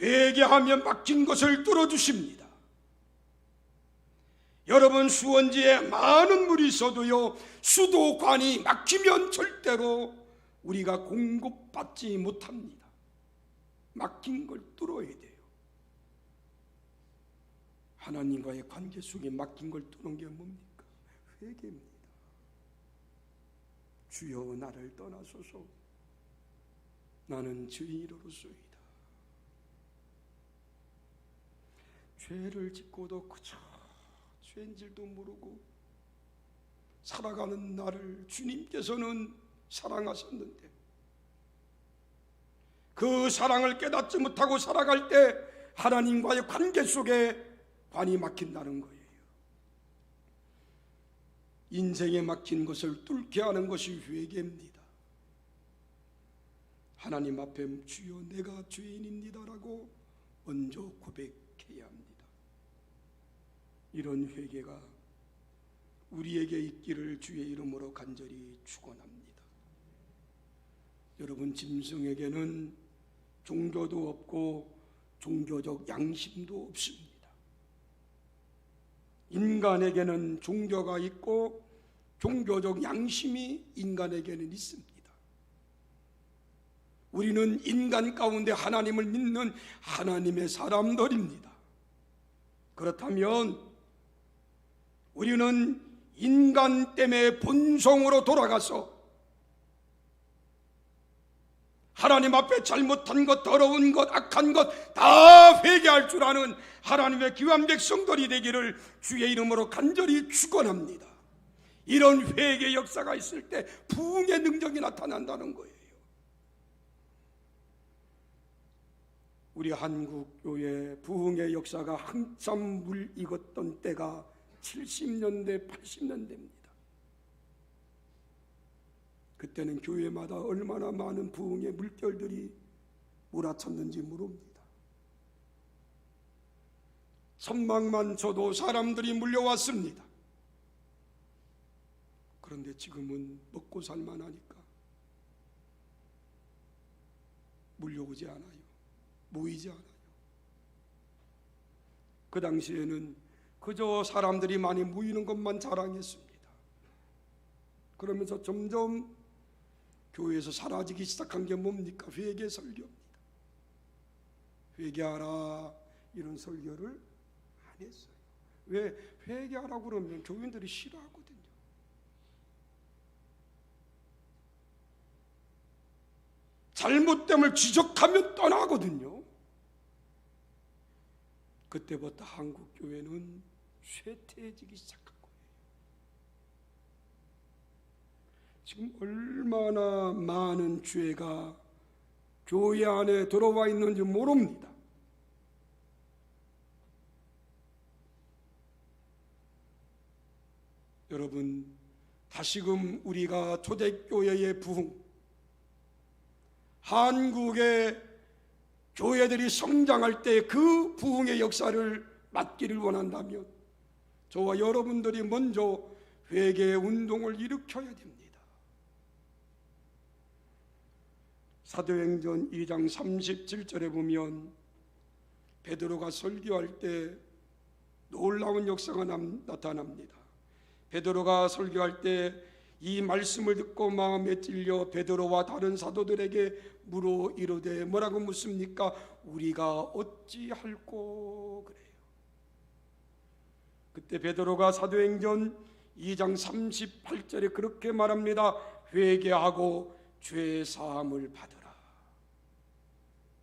회개하면 막힌 것을 뚫어주십니다. 여러분, 수원지에 많은 물이 있어도요, 수도관이 막히면 절대로 우리가 공급받지 못합니다. 막힌 걸 뚫어야 돼요. 하나님과의 관계 속에 막힌 걸 뚫는 게 뭡니까? 회개입니다. 주여 나를 떠나소서. 나는 죄인으로소이다. 죄를 짓고도 그저 죄인줄도 모르고 살아가는 나를 주님께서는 사랑하셨는데 그 사랑을 깨닫지 못하고 살아갈 때 하나님과의 관계 속에 관이 막힌다는 거예요. 인생에 막힌 것을 뚫게 하는 것이 회개입니다. 하나님 앞에 주여 내가 죄인입니다라고 먼저 고백해야 합니다. 이런 회개가 우리에게 있기를 주의 이름으로 간절히 축원합니다. 여러분, 짐승에게는 종교도 없고 종교적 양심도 없습니다. 인간에게는 종교가 있고 종교적 양심이 인간에게는 있습니다. 우리는 인간 가운데 하나님을 믿는 하나님의 사람들입니다. 그렇다면 우리는 인간 때문에 본성으로 돌아가서 하나님 앞에 잘못한 것, 더러운 것, 악한 것 다 회개할 줄 아는 하나님의 귀한 백성들이 되기를 주의 이름으로 간절히 축원합니다. 이런 회개 역사가 있을 때 부흥의 능력이 나타난다는 거예요. 우리 한국 교회 부흥의 역사가 한참 물 익었던 때가 70년대, 80년대입니다. 그때는 교회마다 얼마나 많은 부흥의 물결들이 몰아쳤는지 모릅니다. 선망만 쳐도 사람들이 몰려왔습니다. 그런데 지금은 먹고 살만하니까 몰려오지 않아요. 모이지 않아요. 그 당시에는 그저 사람들이 많이 모이는 것만 자랑했습니다. 그러면서 점점 교회에서 사라지기 시작한 게 뭡니까? 회개 설교입니다. 회개하라 이런 설교를 안 했어요. 왜? 회개하라고 그러면 교인들이 싫어하거든요. 잘못됨을 지적하면 떠나거든요. 그때부터 한국 교회는 쇠퇴해지기 시작한 거예요. 지금 얼마나 많은 죄가 교회 안에 들어와 있는지 모릅니다. 여러분, 다시금 우리가 초대교회의 부흥, 한국의 교회들이 성장할 때 그 부흥의 역사를 맡기를 원한다면 저와 여러분들이 먼저 회개 운동을 일으켜야 됩니다. 사도행전 2장 37절에 보면 베드로가 설교할 때 놀라운 역사가 나타납니다. 베드로가 설교할 때 이 말씀을 듣고 마음에 찔려 베드로와 다른 사도들에게 물어 이르되 뭐라고 묻습니까? 우리가 어찌할꼬 그래요. 그때 베드로가 사도행전 2장 38절에 그렇게 말합니다. 회개하고 죄 사함을 받으라.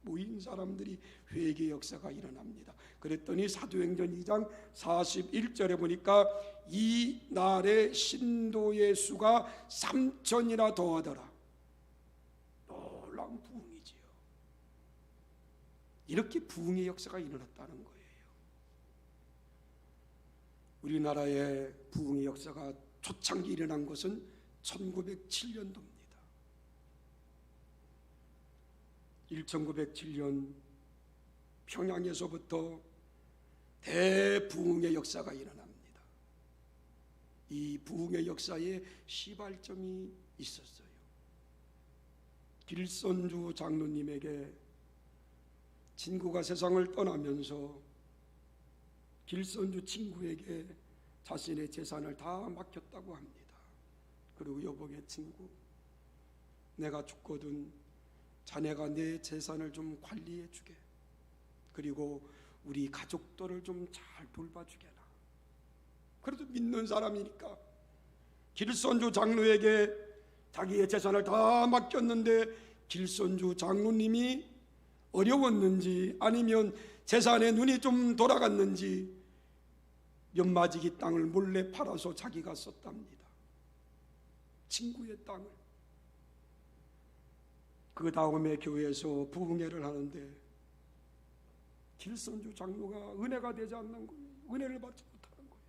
모인 사람들이 회개 역사가 일어납니다. 그랬더니 사도행전 2장 41절에 보니까 이 날에 신도의 수가 3,000이나 더하더라. 놀라운 부흥이지요. 이렇게 부흥의 역사가 일어났다는 거예요. 우리나라의 부흥의 역사가 초창기 일어난 것은 1907년도입니다. 1907년 평양에서부터 대부흥의 역사가 일어납니다. 이 부흥의 역사에 시발점이 있었어요. 길선주 장로님에게 친구가 세상을 떠나면서 길선주 친구에게 자신의 재산을 다 맡겼다고 합니다. 그리고 여보게 친구, 내가 죽거든 자네가 내 재산을 좀 관리해 주게. 그리고 우리 가족들을 좀 잘 돌봐주게나. 그래도 믿는 사람이니까 길선주 장로에게 자기의 재산을 다 맡겼는데 길선주 장로님이 어려웠는지 아니면 재산에 눈이 좀 돌아갔는지 연마지기 땅을 몰래 팔아서 자기가 썼답니다. 친구의 땅을. 그 다음에 교회에서 부흥회를 하는데 길선주 장로가 은혜가 되지 않는 거예요. 은혜를 받지 못하는 거예요.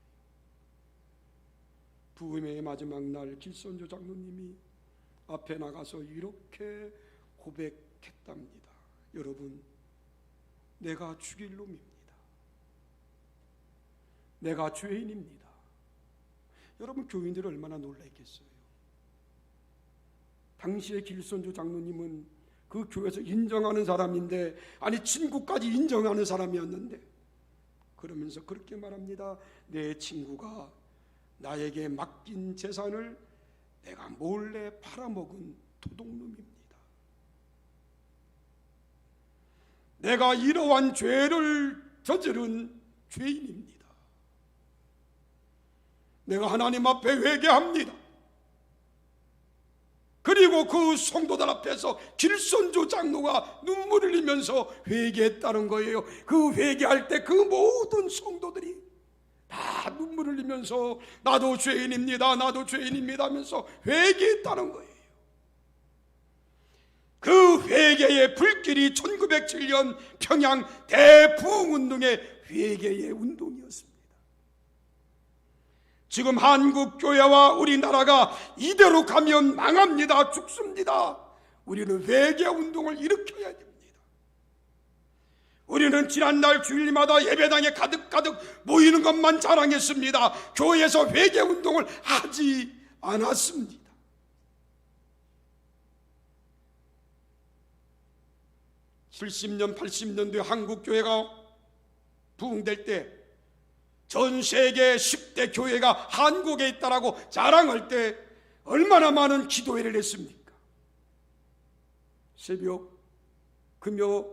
부흥회의 마지막 날 길선주 장로님이 앞에 나가서 이렇게 고백했답니다. 여러분, 내가 죽일 놈입니다. 내가 죄인입니다. 여러분, 교인들이 얼마나 놀랐겠어요. 당시에 길선주 장로님은 그 교회에서 인정하는 사람인데, 아니 친구까지 인정하는 사람이었는데, 그러면서 그렇게 말합니다. 내 친구가 나에게 맡긴 재산을 내가 몰래 팔아먹은 도둑놈입니다. 내가 이러한 죄를 저지른 죄인입니다. 내가 하나님 앞에 회개합니다. 그리고 그 성도들 앞에서 길선주 장로가 눈물을 흘리면서 회개했다는 거예요. 그 회개할 때 그 모든 성도들이 다 눈물을 흘리면서 나도 죄인입니다, 나도 죄인입니다 하면서 회개했다는 거예요. 그 회개의 불길이 1907년 평양 대부흥운동의 회개의 운동이었습니다. 지금 한국교회와 우리나라가 이대로 가면 망합니다. 죽습니다. 우리는 회개운동을 일으켜야 됩니다. 우리는 지난날 주일마다 예배당에 가득가득 모이는 것만 자랑했습니다. 교회에서 회개운동을 하지 않았습니다. (70년) (80년도에) 한국교회가 부흥될 때 전 세계 10대 교회가 한국에 있다라고 자랑할 때 얼마나 많은 기도회를 했습니까? 새벽 금요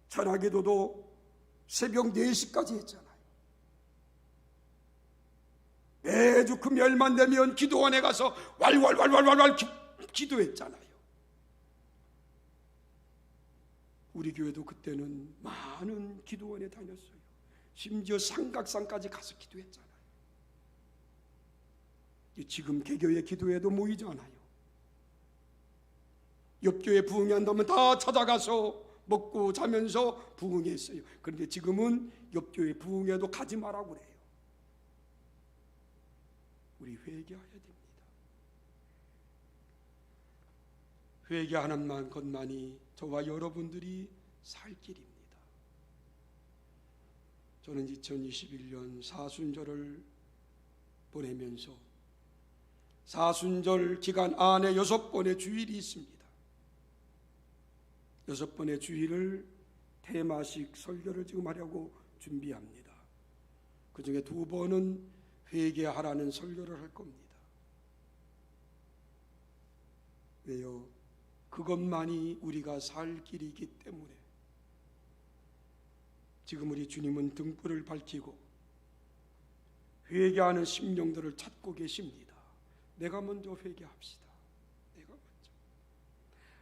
전화기도도 새벽 4시까지 했잖아요. 매주 금요일만 되면 기도원에 가서 왈왈왈왈왈 기도했잖아요. 우리 교회도 그때는 많은 기도원에 다녔어요. 심지어 삼각산까지 가서 기도했잖아요. 지금 개교회 기도회도 모이잖아요. 옆교회 부흥한다면 다 찾아가서 먹고 자면서 부흥했어요. 그런데 지금은 옆교회 부흥회도 가지 말라고 그래요. 우리 회개해야 됩니다. 회개하는 것만이 저와 여러분들이 살 길입니다. 저는 2021년 사순절을 보내면서 사순절 기간 안에 6번의 주일이 있습니다. 6번의 주일을 테마식 설교를 지금 하려고 준비합니다. 그 중에 2번은 회개하라는 설교를 할 겁니다. 왜요? 그것만이 우리가 살 길이기 때문에 지금 우리 주님은 등불을 밝히고 회개하는 심령들을 찾고 계십니다. 내가 먼저 회개합시다. 내가 먼저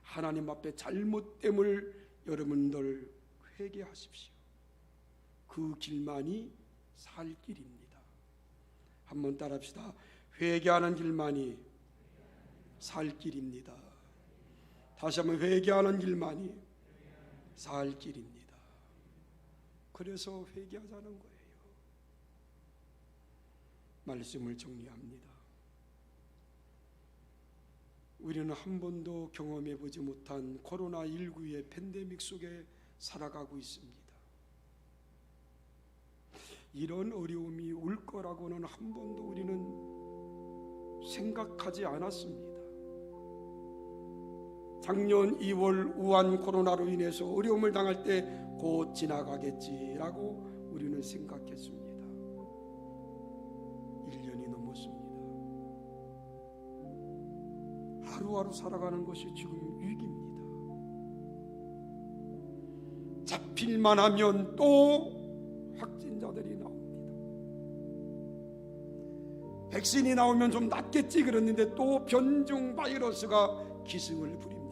하나님 앞에 잘못됨을 여러분들 회개하십시오. 그 길만이 살 길입니다. 한번 따라합시다. 회개하는 길만이 살 길입니다. 다시 한번 회개하는 길만이 살 길입니다. 그래서 회개하자는 거예요. 말씀을 정리합니다. 우리는 한 번도 경험해 보지 못한 코로나19의 팬데믹 속에 살아가고 있습니다. 이런 어려움이 올 거라고는 한 번도 우리는 생각하지 않았습니다. 작년 2월 우한 코로나로 인해서 어려움을 당할 때 곧 지나가겠지라고 우리는 생각했습니다. 1년이 넘었습니다. 하루하루 살아가는 것이 지금 위기입니다. 잡힐만 하면 또 확진자들이 나옵니다. 백신이 나오면 좀 낫겠지 그랬는데 또 변종 바이러스가 기승을 부립니다.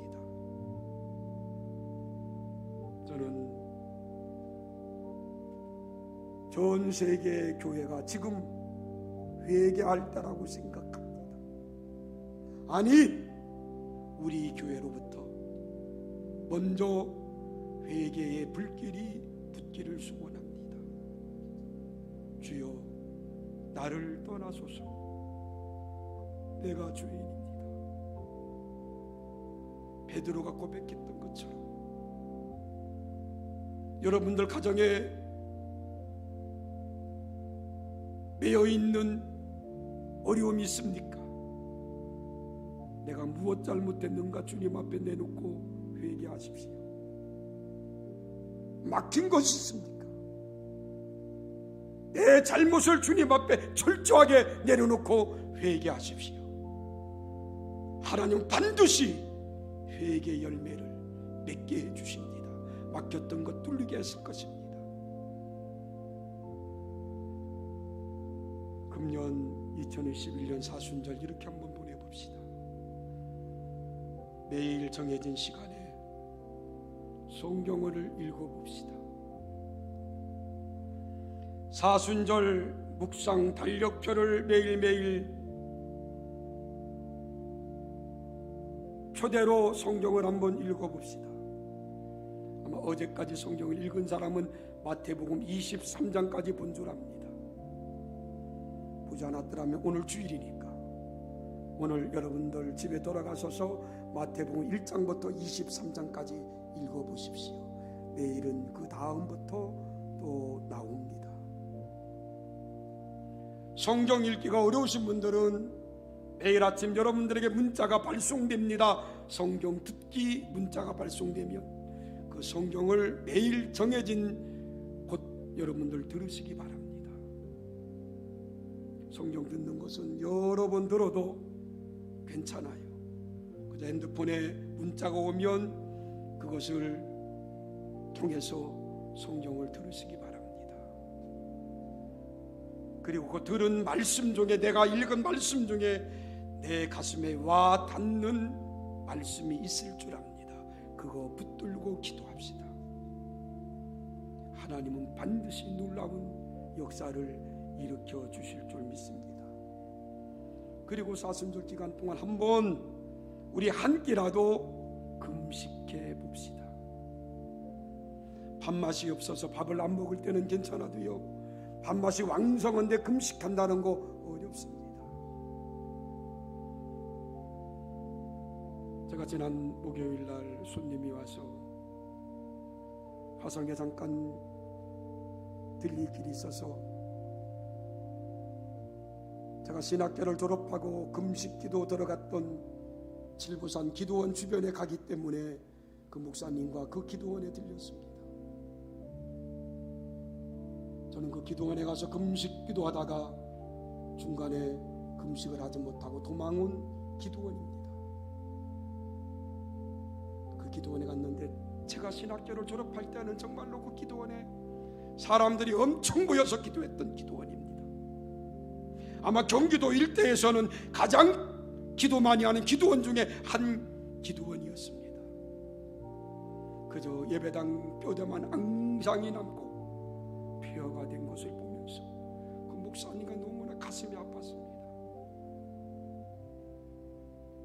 저는 전 세계 교회가 지금 회개할 때라고 생각합니다. 아니, 우리 교회로부터 먼저 회개의 불길이 붙기를 소원합니다. 주여, 나를 떠나소서. 내가 죄인입니다. 베드로가 고백했던 것처럼 여러분들 가정에 매여 있는 어려움이 있습니까? 내가 무엇 잘못했는가 주님 앞에 내놓고 회개하십시오. 막힌 것이 있습니까? 내 잘못을 주님 앞에 철저하게 내려놓고 회개하십시오. 하나님 반드시 회개 열매를 맺게 해주십니다. 막혔던 것 뚫리게 했을 것입니다. 금년 2021년 사순절 이렇게 한번 보내봅시다. 매일 정해진 시간에 성경을 읽어봅시다. 사순절 묵상 달력표를 매일매일 표대로 성경을 한번 읽어봅시다. 아마 어제까지 성경을 읽은 사람은 마태복음 23장까지 본 줄 압니다. 보지 않았더라면 오늘 주일이니까 오늘 여러분들 집에 돌아가셔서 마태복음 1장부터 23장까지 읽어보십시오. 내일은 그 다음부터 또 나옵니다. 성경 읽기가 어려우신 분들은 매일 아침 여러분들에게 문자가 발송됩니다. 성경 듣기 문자가 발송되면 그 성경을 매일 정해진 곳 여러분들 들으시기 바랍니다. 성경 듣는 것은 여러 번 들어도 괜찮아요. 그저 핸드폰에 문자가 오면 그것을 통해서 성경을 들으시기 바랍니다. 그리고 그 들은 말씀 중에 내가 읽은 말씀 중에 내 가슴에 와 닿는 말씀이 있을 줄 압니다. 그거 붙들고 기도합시다. 하나님은 반드시 놀라운 역사를 일으켜 주실 줄 믿습니다. 그리고 사순절 기간 동안 한번 우리 한 끼라도 금식해 봅시다. 밥맛이 없어서 밥을 안 먹을 때는 괜찮아도요, 밥맛이 왕성한데 금식한다는 거 어렵습니다. 제가 지난 목요일 날 손님이 와서 화성에 잠깐 들릴 길이 있어서 제가 신학교를 졸업하고 금식기도 들어갔던 칠부산 기도원 주변에 가기 때문에 그 목사님과 그 기도원에 들렸습니다. 저는 그 기도원에 가서 금식기도 하다가 중간에 금식을 하지 못하고 도망온 기도원입니다. 그 기도원에 갔는데 제가 신학교를 졸업할 때는 정말로 그 기도원에 사람들이 엄청 모여서 기도했던 기도원입니다. 아마 경기도 일대에서는 가장 기도 많이 하는 기도원 중에 한 기도원이었습니다. 그저 예배당 뼈대만 앙상이 남고 폐허가 된 것을 보면서 그 목사님과 너무나 가슴이 아팠습니다.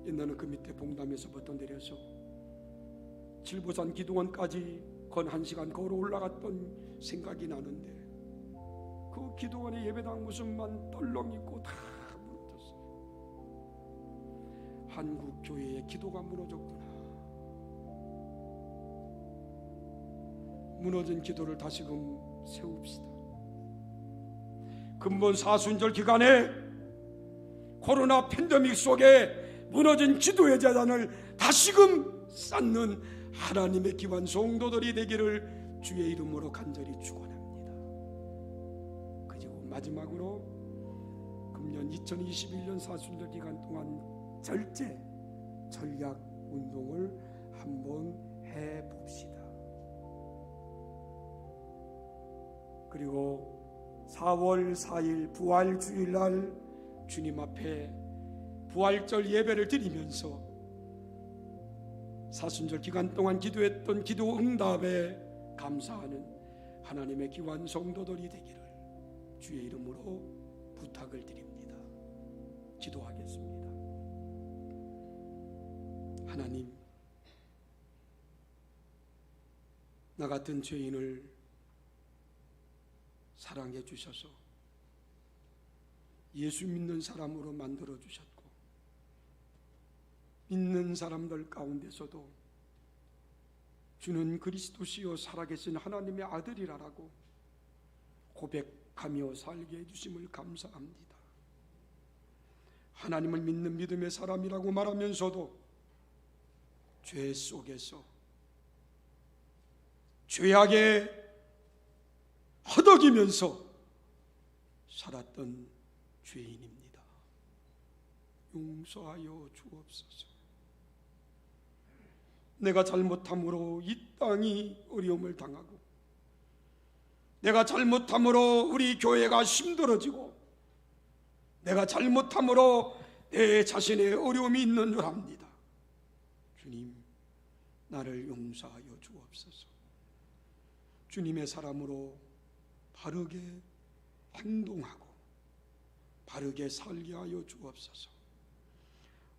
옛날에 그 밑에 봉담에서부터 내려서 칠보산 기도원까지 건 1시간 걸어 올라갔던 생각이 나는데 그 기도원의 예배당 모습만 떨렁 있고 다 무너졌어요. 한국 교회의 기도가 무너졌구나. 무너진 기도를 다시금 세웁시다. 근본 사순절 기간에 코로나 팬데믹 속에 무너진 기도의 재단을 다시금 쌓는 하나님의 귀한 성도들이 되기를 주의 이름으로 간절히 축원합니다. 그리고 마지막으로 금년 2021년 사순절 기간 동안 절제 전략 운동을 한번 해봅시다. 그리고 4월 4일 부활주일날 주님 앞에 부활절 예배를 드리면서 사순절 기간 동안 기도했던 기도 응답에 감사하는 하나님의 귀한 성도들이 되기를 주의 이름으로 부탁을 드립니다. 기도하겠습니다. 하나님, 나 같은 죄인을 사랑해 주셔서 예수 믿는 사람으로 만들어 주셨고 믿는 사람들 가운데서도 주는 그리스도시요 살아계신 하나님의 아들이라고 고백하며 살게 해주심을 감사합니다. 하나님을 믿는 믿음의 사람이라고 말하면서도 죄 속에서 죄악에 허덕이면서 살았던 죄인입니다. 용서하여 주옵소서. 내가 잘못함으로 이 땅이 어려움을 당하고 내가 잘못함으로 우리 교회가 힘들어지고 내가 잘못함으로 내 자신의 어려움이 있는 줄 압니다. 주님, 나를 용서하여 주옵소서. 주님의 사람으로 바르게 행동하고 바르게 살게 하여 주옵소서.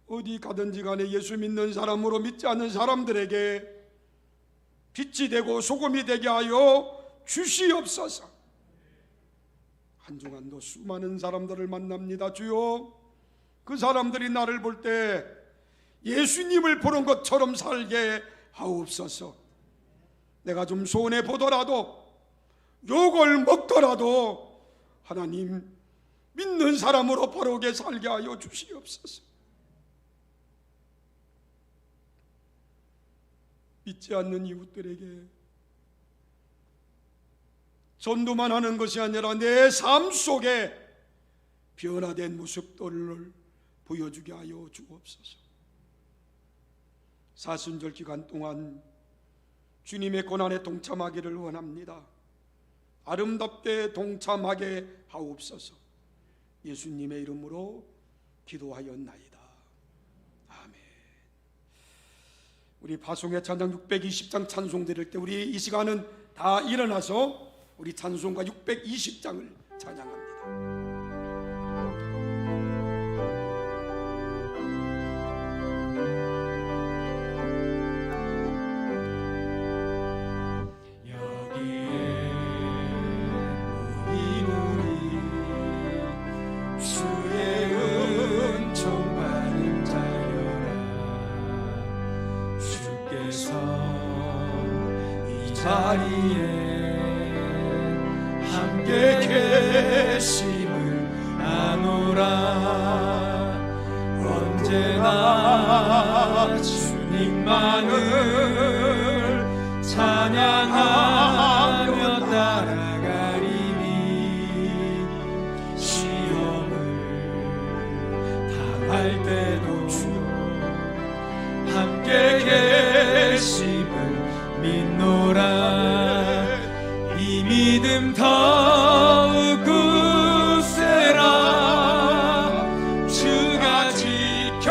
어디 가든지 간에 예수 믿는 사람으로 믿지 않는 사람들에게 빛이 되고 소금이 되게 하여 주시옵소서. 한 주간도 수많은 사람들을 만납니다. 주여, 그 사람들이 나를 볼 때 예수님을 보는 것처럼 살게 하옵소서. 내가 좀 손해 보더라도 욕을 먹더라도 하나님, 믿는 사람으로 바르게 살게 하여 주시옵소서. 믿지 않는 이웃들에게 전도만 하는 것이 아니라 내 삶 속에 변화된 모습들을 보여주게 하여 주옵소서. 사순절 기간 동안 주님의 고난에 동참하기를 원합니다. 아름답게 동참하게 하옵소서. 예수님의 이름으로 기도하였나이다. 아멘. 우리 파송의 찬양 620장 찬송 드릴 때 우리 이 시간은 다 일어나서 우리 찬송가 620장을 찬양합니다. 자리에 함께 계심을 아노라. 언제나 주님만을 찬양하며 따라가리니 시험을 당할 때도 주여 함께 계심을 믿노라. 이 믿음 더욱 굳세라. 주가 지켜주신다.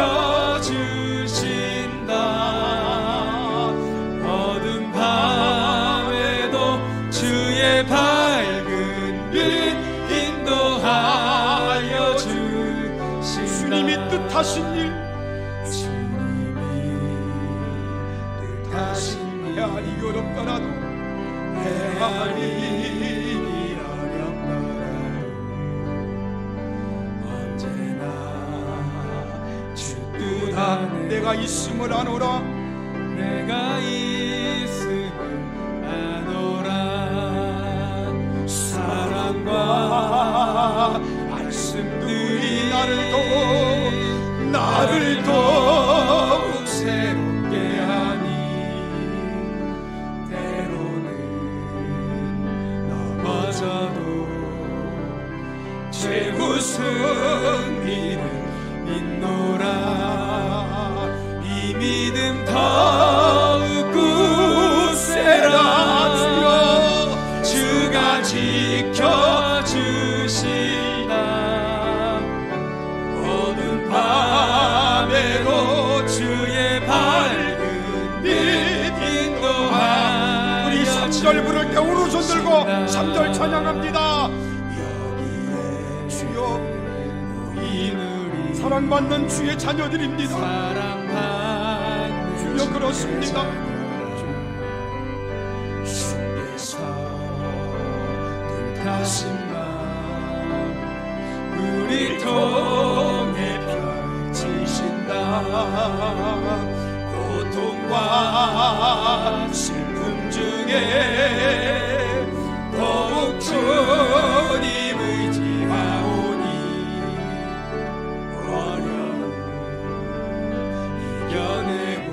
어두운 밤에도 주의 밝은 빛 인도하여 주신다. 주님이 뜻하신 일, 헤아리기 어렵더라도 헤아리기 어렵더라도 언제나 주 뜻 안에 내가 있음을 아노라. 내가 있음을 아노라. 사랑과 말씀들이 나를 더욱 새롭게 하니 때로는 넘어져도 최후 승리를 믿노라. 이 믿음 더욱 굳세라. 주가 지켜주신다. 어두운 밤에도 주의 밝은 빛 인도하여 우리 3절 부를 때 오른손 들고 3절 찬양합니다. 주여, 사랑받는 주의 자녀들입니다. 주여, 그렇습니다. 주께서 뜻하신 바 우리 통해 펼치신다. 고통과 슬픔 중에 더욱 주님 의지하오니 어려움 이겨내고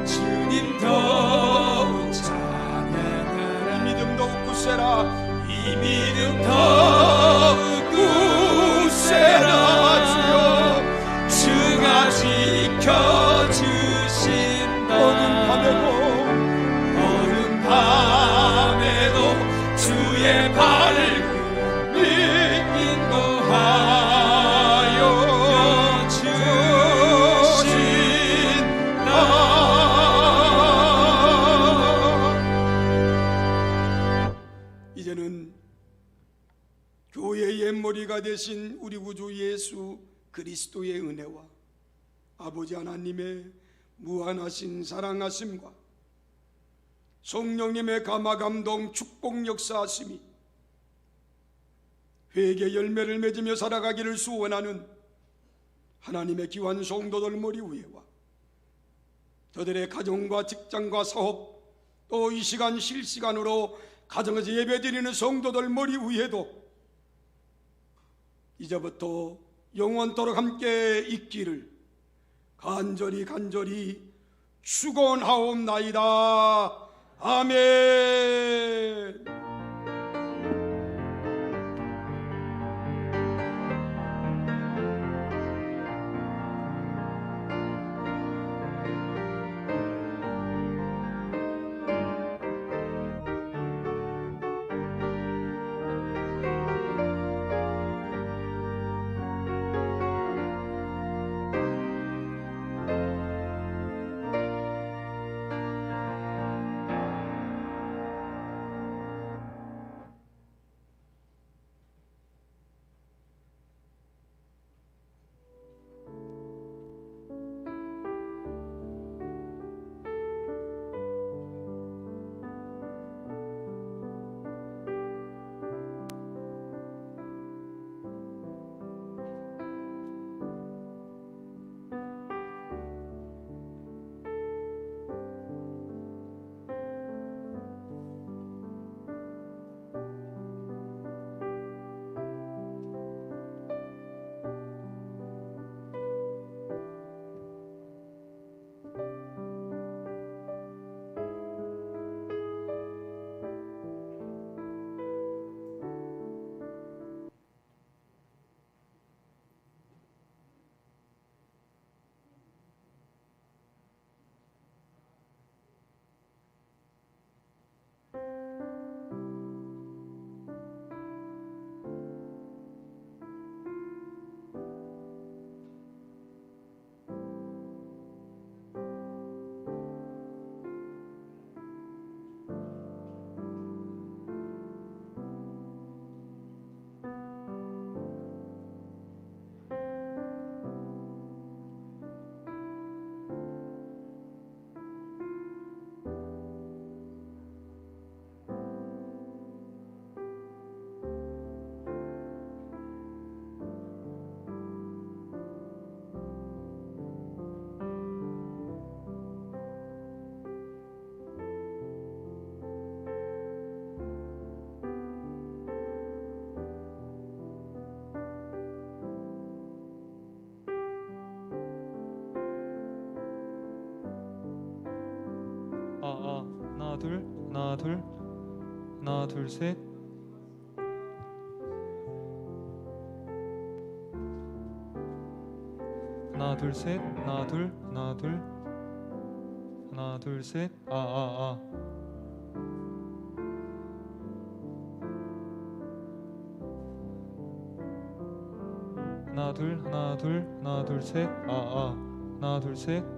주님 더욱 찬양하라. 이 믿음 더욱 굳세라. 이 믿음 더욱 굳세라. 주여, 주가 지켜주신다. 어두운 밤에도 주의 밝은 빛 인도하여 주신다. 이제는 교회의 머리가 되신 우리 구주 예수 그리스도의 은혜와 아버지 하나님의 무한하신 사랑하심과 성령님의 감화감동 축복 역사하심이 회개 열매를 맺으며 살아가기를 소원하는 하나님의 귀한 성도들 머리 위에와 저들의 가정과 직장과 사업, 또 이 시간 실시간으로 가정에서 예배드리는 성도들 머리 위에도 이제부터 영원토록 함께 있기를 간절히 축원하옵나이다. 아멘. 하나 둘 하나 둘 하나 둘 셋 하나 둘 셋 하나 둘 하나 둘 하나 둘 셋 하나 둘 하나 둘 하나 둘 셋 하나 둘 셋